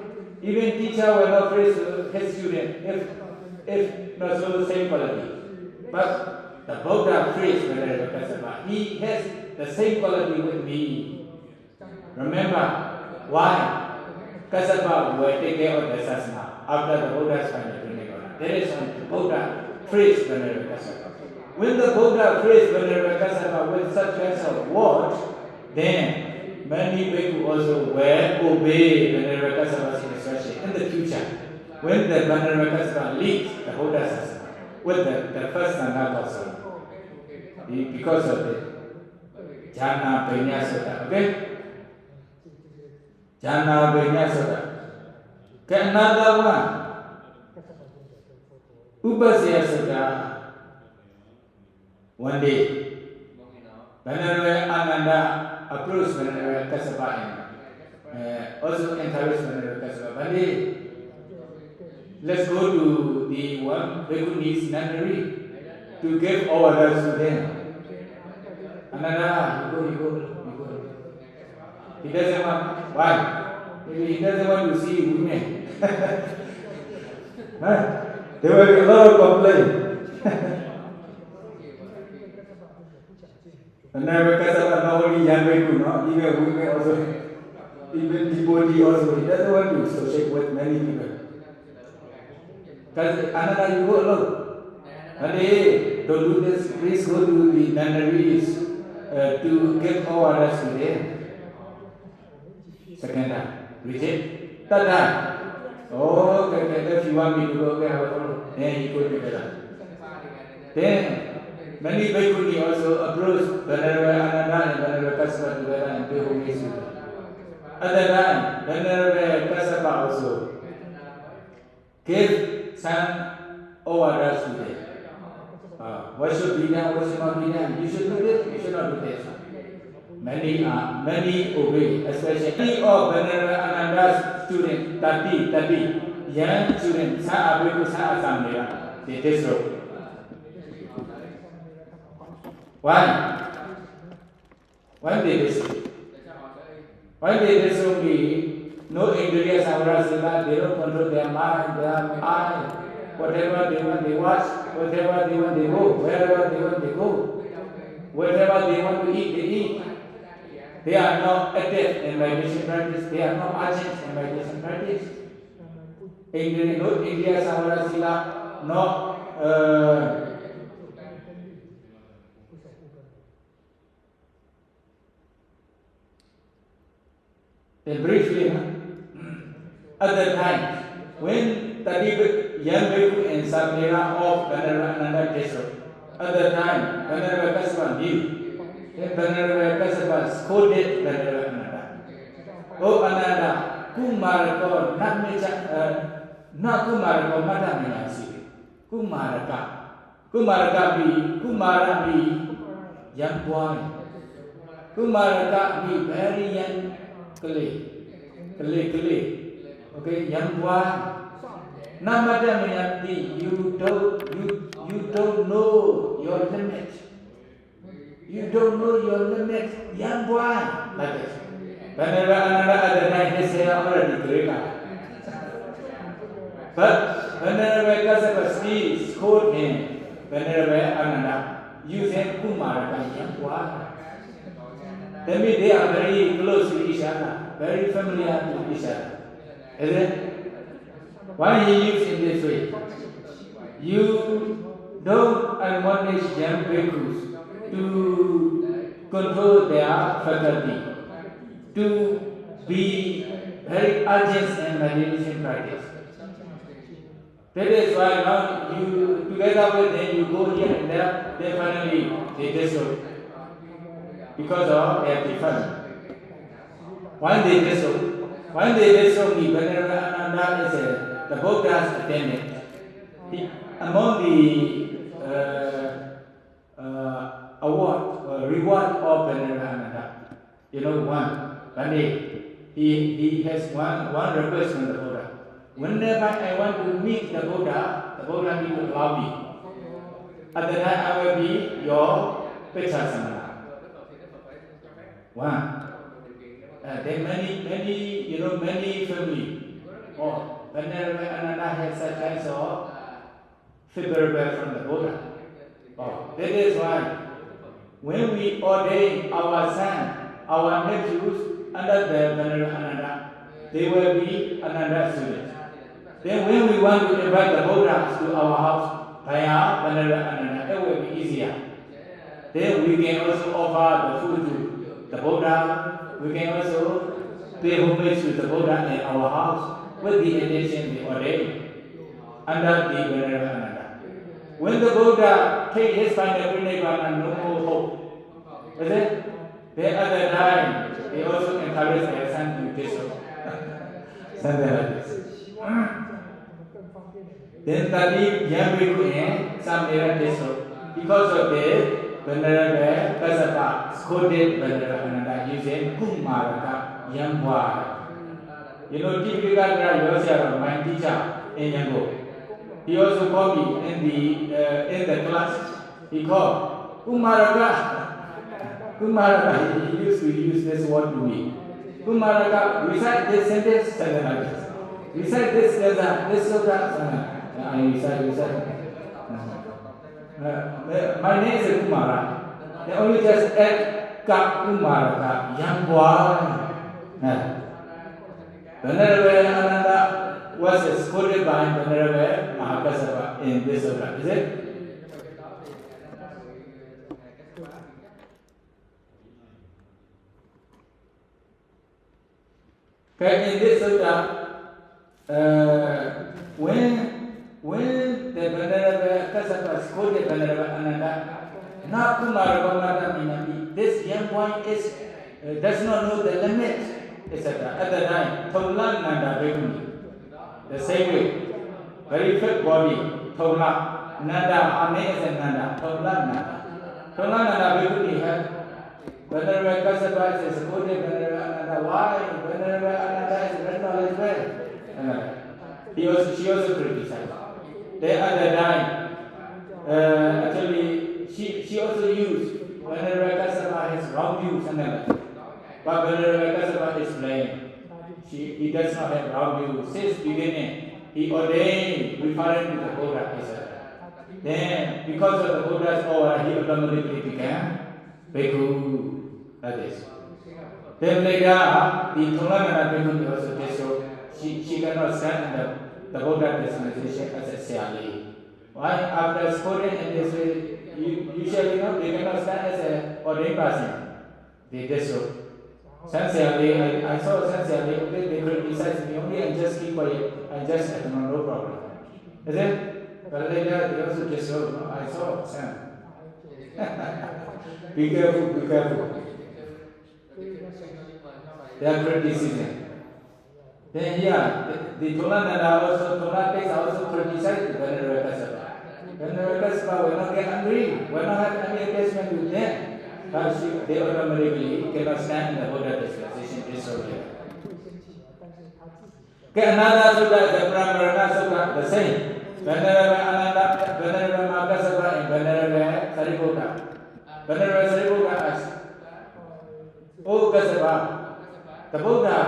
Even teacher were not praised his student, if not so the same quality. But the Buddha praised Venerable Kassapa. He has the same quality with me. Remember, why? Kassapa will take care of the sasana after the Buddha's final clinical. That is when the Buddha praised Venerable Kassapa. When the Buddha praised Venerable Kassapa with such kinds of words, then many people also will obey Venerable Kassapa's instruction in the future. When the Venerable Kassapa leads the Buddha's sasana with the first Sangha also, because of the Jhana Penya Sutta, okay? Jhana Penya Sutta. Another one, Upasya Sutta. One day, Venerable Ananda approached Venerable Kassapa and also encouraged Venerable Kassapa. One day, let's go to the one Bhikkhuni's nunnery to give orders to them. Ananda, you go. He doesn't want, why? Maybe he doesn't want to see women. There will be a lot of complaints. Venerable Kassapa not only young people, no? Even women also, even devotee also, he doesn't want to associate with many people. Because Ananda, you go alone. Hey, don't do this, please go to the nunneries to give orders to them. Second time, reject. Third time, oh, okay, if you want me to go, okay, I will follow. Then you go together. Then, many Bhikkhuni also approached Venerable Ananda and Venerable Kassapa together and pay homage to them. At that time, Venerable Kassapa also gave some orders to them. What should be done, what should not be done? You should do this, you should not do this. Many obey, especially many of Venerable Ananda's students, 30 young students, some are Bhikkhu, some are Samnera, they disrobe. Why? Why they disrobe? Why they disrobe me? No Indriya Samvarasila, they don't control their mind, their eye. Whatever they want, they watch. Whatever they want, they go. Wherever they want, they go. Whatever they want to eat, they eat. They are not active in meditation practice. They are not urgent in meditation practice. No Indriya Samvarasila, no then briefly, at that time, when the young Bhikkhu and Samnera of Venerable Ananda disrobe, at that time, Venerable Kassapa knew. Then Venerable Kassapa scolded Venerable Ananda. Oh Ananda, Kumarako, not Kumarako, Madamenasi. Kumara be young boy. Kumaraka be very young. Kali. Okay, young boy. Namada Minati, you don't know your limit. You don't know your limit, young boy. Like this. Whenever another night they say already Greka. But whenever Kassapa scold him, whenever Ananda, you say Kumaraka, young boy. That means they are very close to each other, very familiar to each other. Is it? Why he lives in this way? You don't admonish young bhikkhus to control their faculty, to be very urgent in meditation practice. That is why now you together with them, you go here and there, then finally they disrobe. Because of their difference. When they disrobe me, Venerable Ananda is the Buddha's attendant. Among the reward of Venerable Ananda, one day he has one request from the Buddha. Whenever I want to meet the Buddha need to allow me. At the time I will be your Pecha Samana. One. there are many family. Oh, Venerable Ananda has such kinds of favorable from the Buddha. Oh, that is why when we ordain our son, our nephews under the Venerable Ananda, they will be Ananda students. Then when we want to invite the Buddha to our house via Venerable Ananda, it will be easier. Then we can also offer the food to the Buddha. We can also pay homage to the Buddha in our house with the intention we ordain under the Venerable Ananda. When the Buddha takes his final Nirvana, no more hope. Is it? The other time, they also encourage their son to do so. Something like this. Then Tadi Yambiku in some era did so. Because of this, Venerable Kassapa quoted Venerable Ananda using Kumarabhivamsa Yambwa. Typically, my teacher in Yango. He also called me in the class. He called Kumarabhivamsa. Kumarabhivamsa. He used to use this word to me. Kumarabhivamsa, recite this sentence, something like this. Recite this sutta. I recite. My name is Kumara. They only just add Ka Kumara, young boy. Venerable Ananda was quoted by Venerable Mahākassapa in this sutta. Is it? Okay, in this sutta, when the Venerable Kassapa quoted Venerable Ananda, not Kumarabhivamsa, this young boy does not know the limit, etc. At the time, Thola Nanda Bhikkhuni, the same way, very fit body, Thola Nanda, her name is Nanda, Thola Nanda. Thola Nanda Bhikkhuni had Venerable Kassapa is quoted Venerable Ananda. Why? Venerable Ananda is very knowledgeable. She also criticized. The other time, actually, she also used Venerable Kassapa has wrong views and everything. But Venerable Kassapa explained, he does not have wrong views. Since beginning, he ordained referring to the Buddha, etc. Then, because of the Buddha's order, he automatically became Bhikkhu. That is. Then later, the Tholanana Bhikkhu also did so. She cannot stand in the Buddha dispensation as a Sayadaw. Why? After quoting in this way, usually they cannot stand as an ordained person. They did so. Sayadaw, I saw Sayadaw, they criticize me only and just keep quiet and just acknowledge no problem. Is it? But later they also did so. No? I saw Sam. Be careful. They are criticism. Then here, the Thola takes also criticized Venerable Kassapa. Venerable Kassapa will not get angry, will not have any attachment with them. But they automatically cannot stand in the Buddha dispensation disorder. Okay, another sutta, the Pramana Sutta, the same. Venerable Ananda, Venerable Mahākassapa, and Venerable Sariputta. Venerable Sariputta asks, O Kassapa, the Buddha,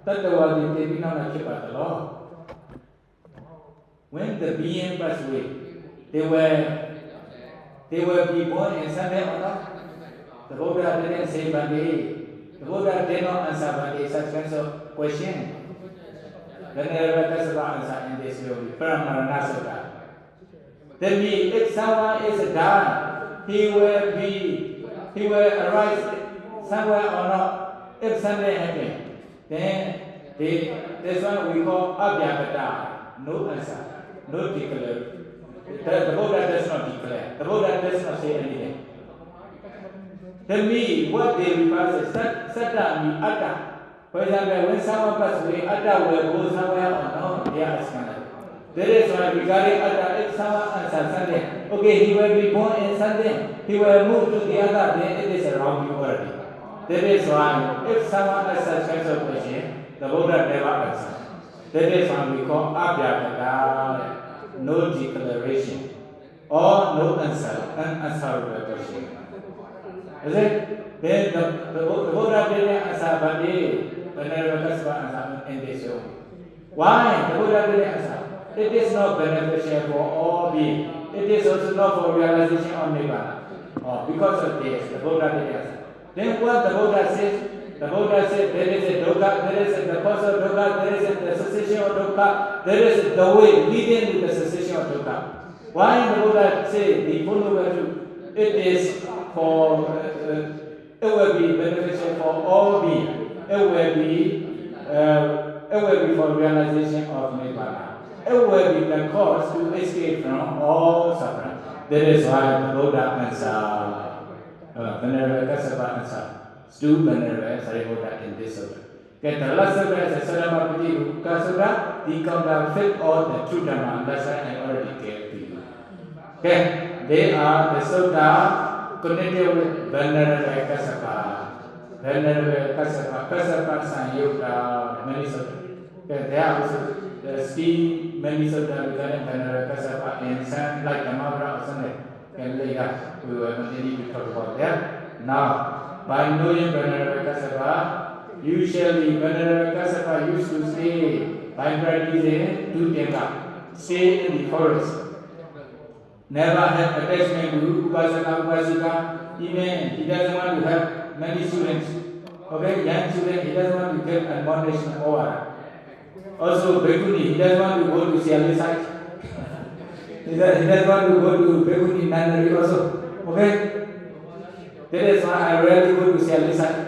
Tattavadi Devinama Kipatalo. When the being passed away, they will be born in Sunday or not? The Buddha didn't say Bande. The Buddha did not answer Bande such kinds of question. Venerable Kassapa answered in this way, Pramana Sutta. That means if someone is dying, he will arise somewhere or not. If Sunday happens, then this one we call Abhyagata, no answer, no declare. The Buddha does not declare. The Buddha does not say anything. Tell me what they refer to Satta means Atta. For example, when someone passes away, Atta will go somewhere or not, they are asking. That is why regarding Atta, if someone answers Sunday, okay, he will be born in Sunday, he will move to the other, then it is a wrong view already. That is why, if someone asks such kinds of question, the Buddha never answers. That is why we call Abhyagata, no declaration, or no answer, unanswerable question. Is it? Then the Buddha didn't answer, but Venerable Kassapa answered in this way. Why the Buddha didn't answer? It is not beneficial for all beings. It is also not for realization of Nibbana. Because of this, the Buddha didn't answer. Then what the Buddha says? The Buddha said there is a dukkha, there is the cause of dukkha, there is the cessation of dukkha, there is the way leading to the cessation of dukkha. Why the Buddha say the follow virtue? It is for it will be beneficial for all beings. It will be for realization of Nibbana. It will be the cause to escape from all suffering. That is why the Buddha answered, Venerable Kassapa answered, to Venerable Sariputta in this order. Okay, the last order is the Saramapati Kassapa, the counterfeit or the true Dhamma. That's why I already gave to you. Okay, they are the Sutta connected with Venerable Kassapa. Venerable Kassapa, Kassapa Sanyutta, many Sutta. Okay, there are also still many Sutta regarding Venerable Kassapa and some like Dhammapada or something. Okay, later we will continue to talk about that. Now, by knowing Venerable Kassapa, usually Venerable Kassapa used to stay by practicing two things. Stay in the forest. Never have attachment to Upasaka, Upasika. Even he doesn't want to have many students. Okay, young students, he doesn't want to get admonition over. Also, Bhikkhuni, he doesn't want to go to Siali site. He doesn't want to go to Bhikkhuni nunnery also. Okay? That is why I rarely go to Siali site.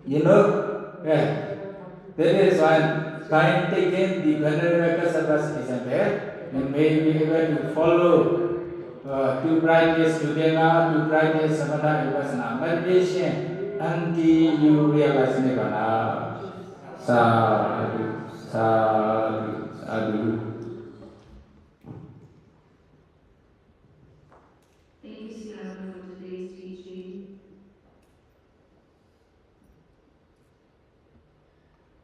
You know? Yeah. That is why by taking the Venerable Kassapa's example, you may be able to follow, to practice Udena, to practice Samatha Vipassana meditation until you realize Nibbana. Sadhu, sadhu, sadhu. Thank you, Sayadaw, for today's teaching.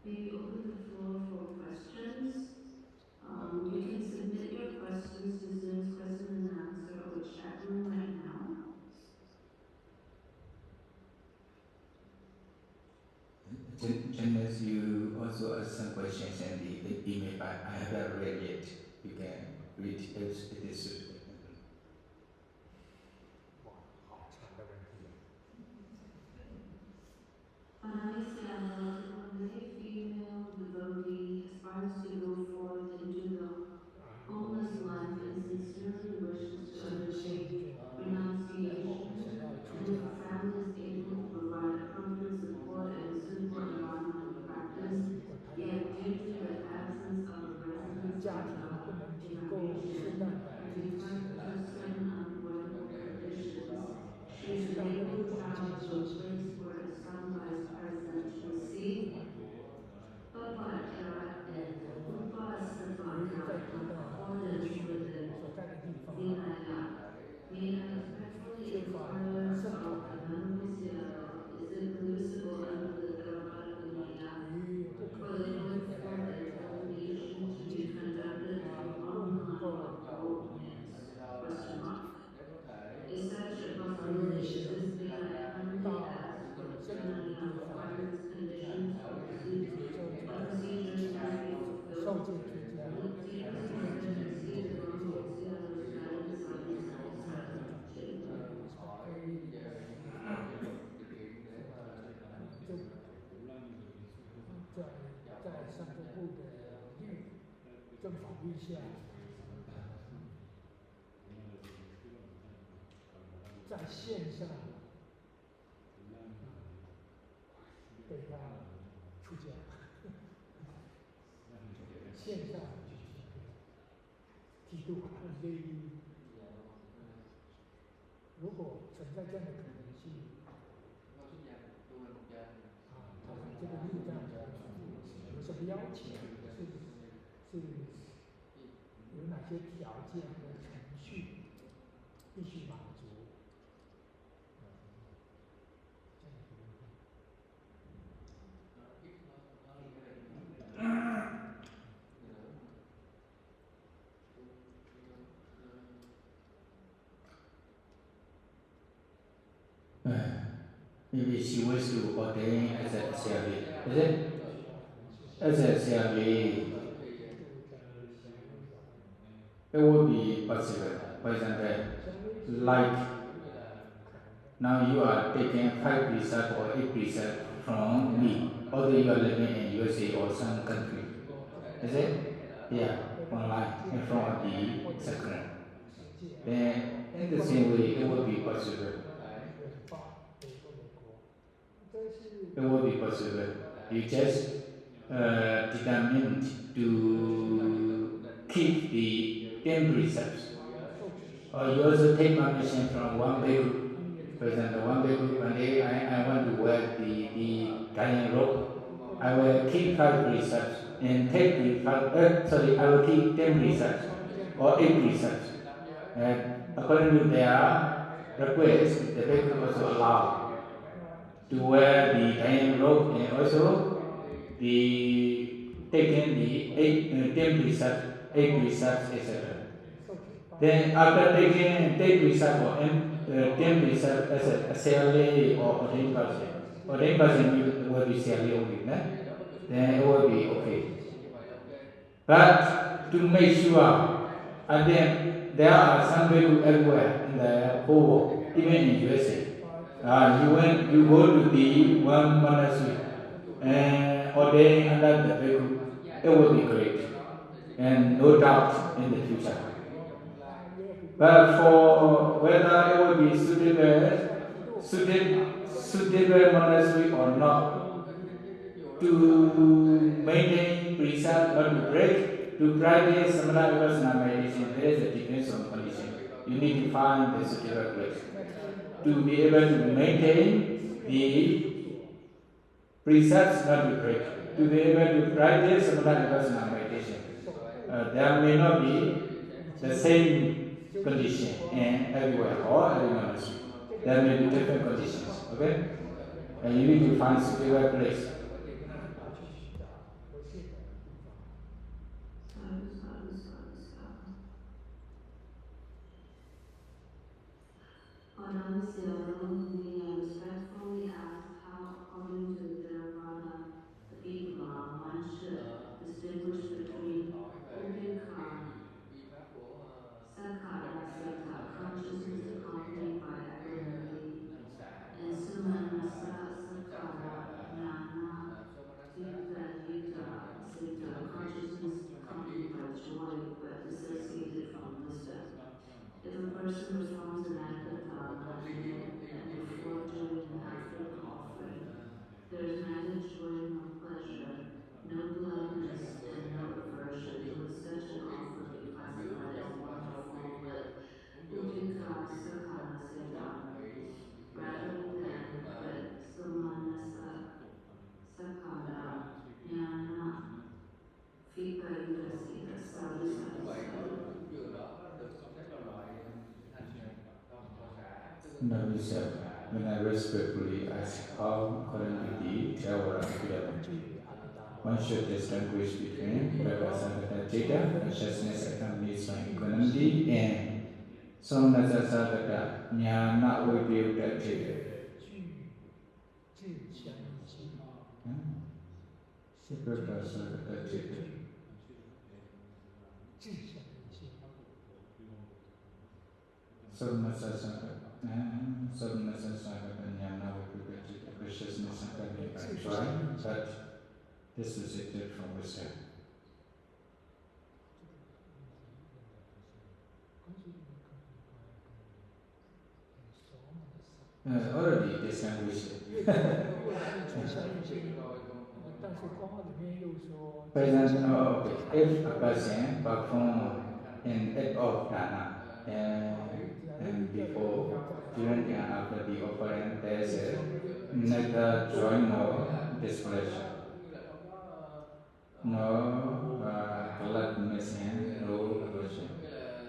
May we open the floor for questions? You can submit your questions to Zoom's question and answer or chat room right now. Gentleness, you also ask some questions in the email, but I haven't read yet. You can read it is suitable. Finally, Sayadaw, if a lay female devotee aspires to go forth into the homeless life and sincerely wishes to undertake renunciation, and if a family is able to provide appropriate support and a suitable environment of practice, yet due to the absence of a residence in a region, and due to certain unavoidable conditions, she is unable to travel to a place where a Sangha is present to receive Upasapaka in accordance with the Vinaya. May I respectfully inquire of the Venerable Sayadaw, is it permissible under the Theravada Vinaya for the going forth examination to be conducted through online or both means? Question mark. Is such a possibility? Is this Vinaya currently as for Vinaya requirements, conditions, or procedures must be fulfilled? Would deeper sincerity exceed the Venerable Sayadaw's guidance on these concerns? maybe she wishes to ordain as a CLA. Is it? As a CLA, it would be possible. For example, like now you are taking 5 precepts or 8 precepts from me, although you are living in USA or some country. Is it? Yeah, online in front of the sacrament. Then in the same way, it would be possible. It would be possible. You just determined to keep the 10 precepts. Or you also take permission from one bhikkhu. For example, one bhikkhu, one day I want to wear the tying rope. I will keep 5 precepts and take the I will keep 10 precepts or 8 precepts. And according to their request, the bhikkhu also allow to wear the tying rope and also the taking the 10 precepts, 8 precepts, etc. Then after taking 10 precepts or 10 precepts as a CLA or ordained person will be CLA only, then it will be okay. But to make sure, I think there are some people everywhere in the whole world, even in USA. You go to the one monastery and ordain under the bhikkhu, it will be great, and no doubt in the future. But for whether it will be suitable monastery or not, to maintain precept, not to break, to practice samana vipassana meditation, there is a difference on condition. You need to find the suitable place. To be able to maintain the precepts, not to break. To be able to practice samana vipassana meditation, there may not be the same condition in everywhere or every monastery. There may be different conditions, okay? And you need to find suitable place. We respectfully ask how, according to Theravada, the Gita law, one should distinguish between Upekkha, Sakkara, Citta, consciousness accompanied by equanimity, and Sumanasa, Sakkara, Jnana, Yukta, Citta, consciousness accompanied by joy but dissociated from wisdom. If a person performs an act of dharma and before, during, and after the offering, there is neither joy nor pleasure, no gladness, and no aversion, would such an offering be classified as wonderful with Upekkha, Sakkara, Citta, rather than with Samanasa, Sakkara, Jnana, Yudasita, Sadhu, Sadhu, Sadhu. When I respectfully ask how, according to the Theravada, one should distinguish between Prakasagata Citta, consciousness accompanied by equanimity, and Somnasasagata Jnana Vipayukta Citta. Prakasagata Citta. Somnasasagata Jnana Vipayukta Citta. Consciousness accompanied by joy, but dissociated from wisdom. Already distinguished. For example, if a person performs an act of dana and before, during, and after the offering, there is neither joy nor displeasure, no gladness and no aversion.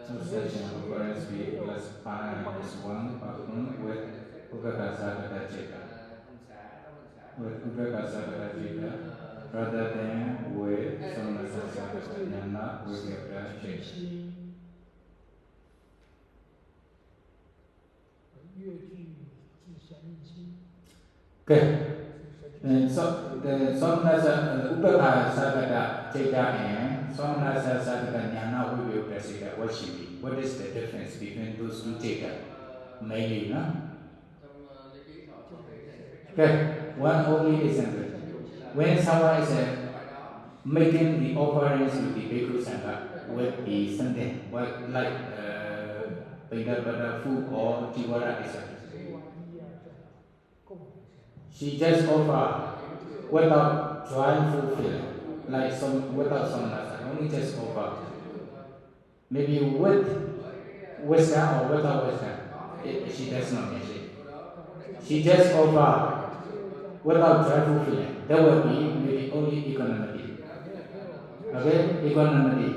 So such an occurrence be classified as one performed with Upekkha Citta, rather than with Samnasasagata Jnana Vipayukta Citta. Okay. So the Somnasa Upaka Sakata Cheta and Somnasa Sakata Nyana Uvyopasika, what should be? What is the difference between those two Cheta? Maybe, no? Okay, one only example. When someone is making the offerings to the Bhikkhu Sangha with the something, what like peanut butter food or Jivara etc. She just offer without joyful feeling, like some without some nasa, only just offer. Maybe with wisdom or without wisdom, she does not mention. She just offer without joyful feeling. That would be maybe only economically. Okay, economically.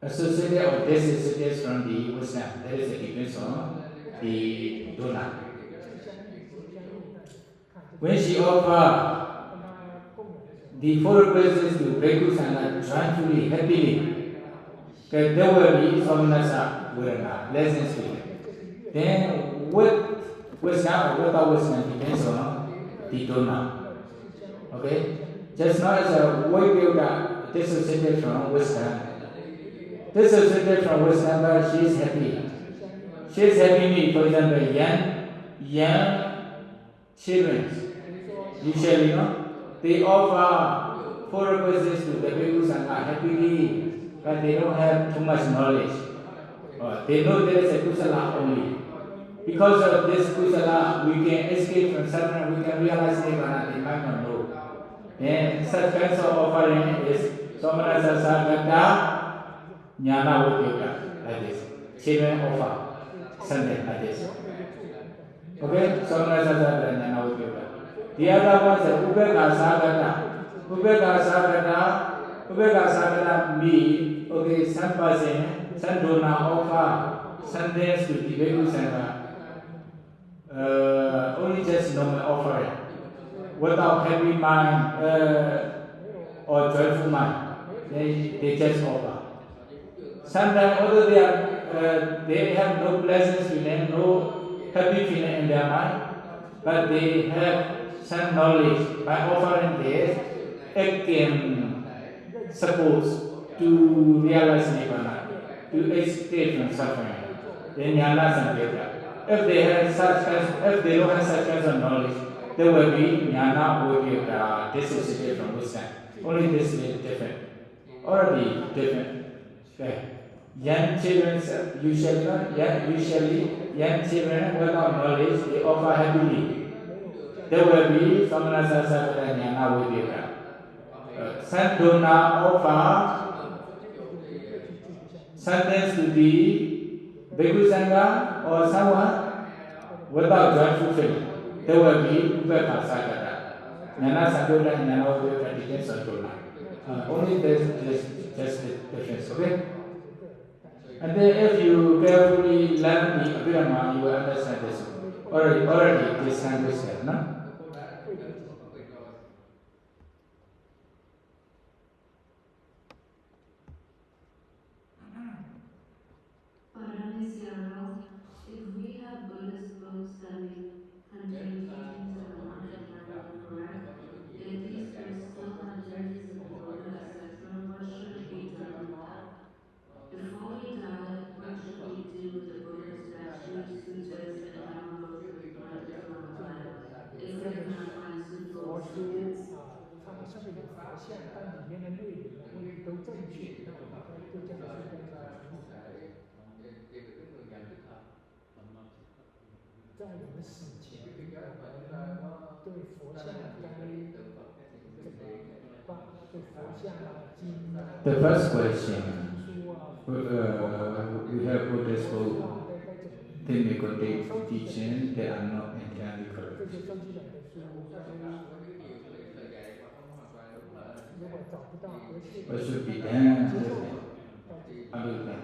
Associated or disassociated from the wisdom. That is the difference on the donor. When she offer the four requests to Bhikkhu Sangha joyfully, happily, that there will be Somnasa Virana, pleasant feeling. Then with wisdom or without wisdom depends on the donor. Okay? Just not as a way builder dissociated from wisdom. Dissociated from wisdom, but she is happy. She is happy, for example, young children. Usually, they offer four requests to the Bhikkhu Sangha happily, but they don't have too much knowledge. They know there is a kusala only. Because of this kusala, we can escape from suffering, we can realize nirvana, they might not know. And such kinds of offering is Somanasa Sagata Jnana Vodyoga, like this. Children offer something like this. Okay? Somanasa Sagata Jnana Vodyoga. The other one is Ubeka Sagata. Ubeka Sagata means, okay, some person, some donor offer some things to the Bhikkhu Sangha. Only just normal offering, without happy mind or joyful mind. They just offer. Sometimes although they have no pleasant feeling, no happy feeling in their mind, but they have some knowledge. By offering this, it can support to realize nirvana, to escape from suffering. Then jnana sanketa. If they don't have such kinds of knowledge, there will be jnana vodyoga, dissociated from wisdom. Only this is different. Already different. Okay. Young children usually young children without knowledge, they offer happily. There will be Samanasa Sakata Jnana Vodyoga. Some do not offer something to the Bhikkhu Sangha or someone without joyful feeling. There will be Ubeka Sakata. Jnana Sankota and Jnana Vodyoga depends on Dona. Only there's just the difference, okay? And then if you carefully learn the Abhidhamma, you will understand this. Already this language there, no? Sayadaw, if we have Buddhist books containing teachings that are not entirely correct, yet these books still have journeys of the Buddha, etc., what should be done with that? Before we die, what should we do with the Buddha statues, sutras, and downloads that we collected throughout our life, if we cannot find suitable recipients? 他们上面有佛像，但里面的内容都正确，那我们就这样去跟他处理。在我们死前，我们对佛像该怎么办？对佛像啊、经啊、 The first question, we have Buddhist book, they may contain teachings that are not entirely correct. What should be done? I do that.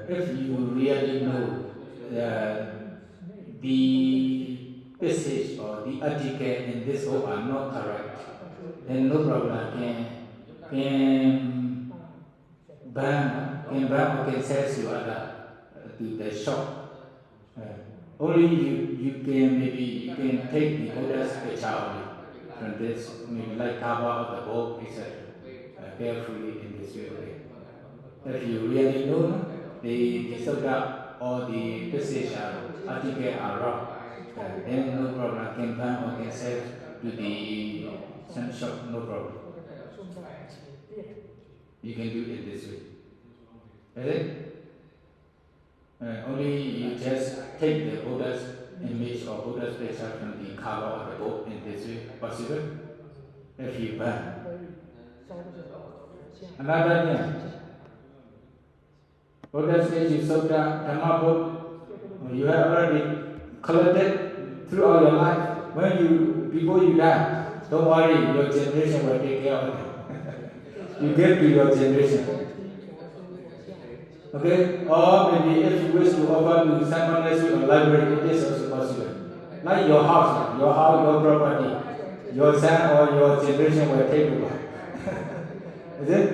If you really know the passage or the article in this book are not correct, then no problem. Can ban or can sell you to the shop. Only you can take the Buddha's picture only from this, maybe like cover of the book, etc. Carefully in this way. If you really know the Sutta or the passage article are wrong, then no problem. Can ban or can sell to the some shop, no problem. You can do it this way. Is it? Only you just take the Buddha's image or Buddha's picture from the cover of the book in this way. Possible? If you ban. Another thing. Buddha's age Sutta, Dhamma book, you have already collected throughout your life. Before you die, don't worry, your generation will take care of it. You give to your generation. Okay? Or maybe if you wish to offer to someone else your library, it is also possible. Like your house, your property, your son or your generation will take over. Is it?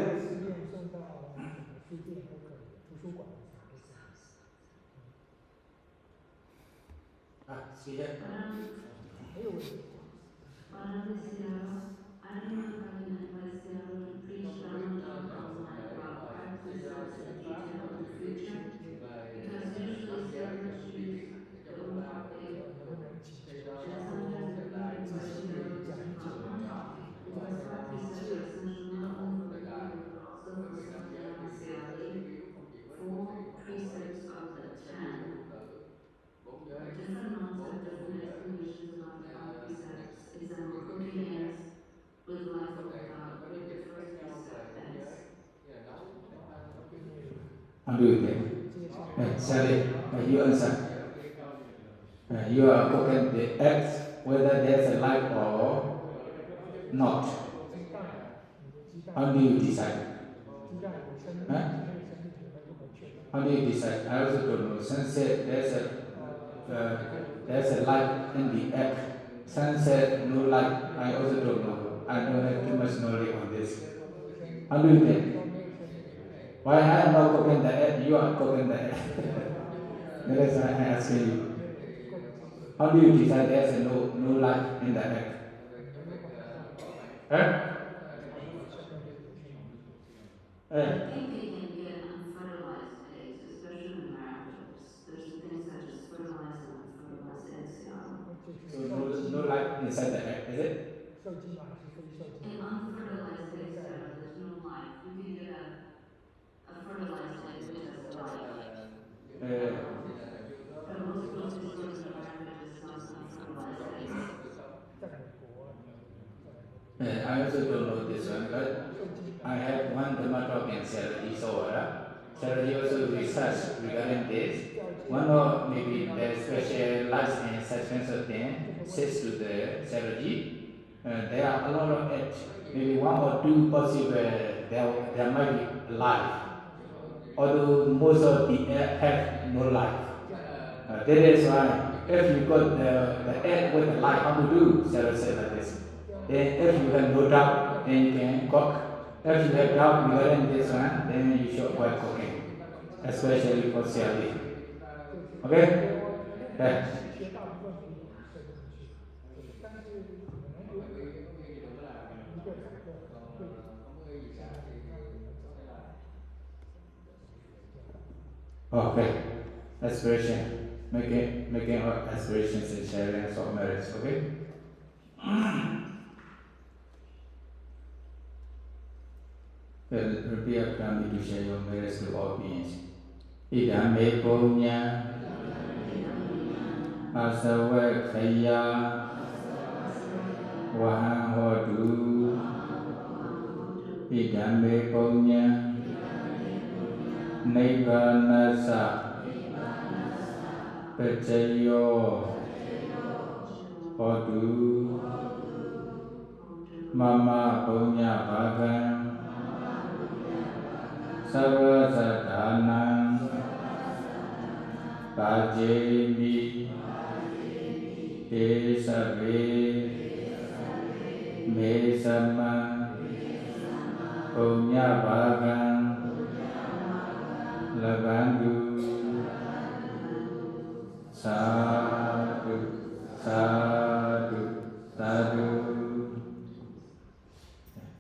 Parang I don't know if I can advise Sayadaw to preach Dhamma talk online about practices in detail in the future, because usually Sayadaw choose the own topic, and sometimes the people invite Sayadaw to speak on one topic, because practices are essential not only for the guru but also for Sadhana Sayali, 4 precepts of the 10. Different monks have different explanations about the 5 precepts. Example, cooking ends with life or without, what the first precept ends. How do you think? Sally, you answer. You are cooking the eggs, whether there's a life or not. How do you decide? How do you decide? I also don't know. Sunset, there's a light in the egg. Sunset, no light. I also don't know. I don't have too much knowledge on this. How do you think? Why I am not cooking the egg? You are cooking the egg. That is why I ask you. How do you decide there's no light in the egg? I think they can get unfertilized eggs, especially in America. There's a thing such as fertilized and unfertilized eggs, So no light inside the egg, is it? In unfertilized eggs, there's no life. You can get a fertilized egg which has life. But most grocery stores in America just sell unfertilized eggs. I also don't know this one, but I have one Dhamma talk in Sayadaw Sawara. Sayadaw also research regarding this. One or maybe the specialized in such kinds of things says to the Sayadaw. There are a lot of eggs. Maybe 1 or 2 possible there might be life. Although most of the egg have no life. That is why if you got the egg with the life, how to do? Sayadaw said like this. Then if you have no doubt, then you can cook. If you have doubt regarding this one, then you should avoid cooking, especially for Sayadaw. Okay? Yeah. Okay. Aspiration. Making our aspirations and sharing of merits. Okay? Repeat after me to share your merits to all beings. Idame punya asawakaya wahodu. Idame punya Nibbanasa Pacayo Hodu Mama Punya Bhagan Sarva Sadhanam Bhajemi Te Sabe မေသမံပုညဘာကံလဗန္တုသာ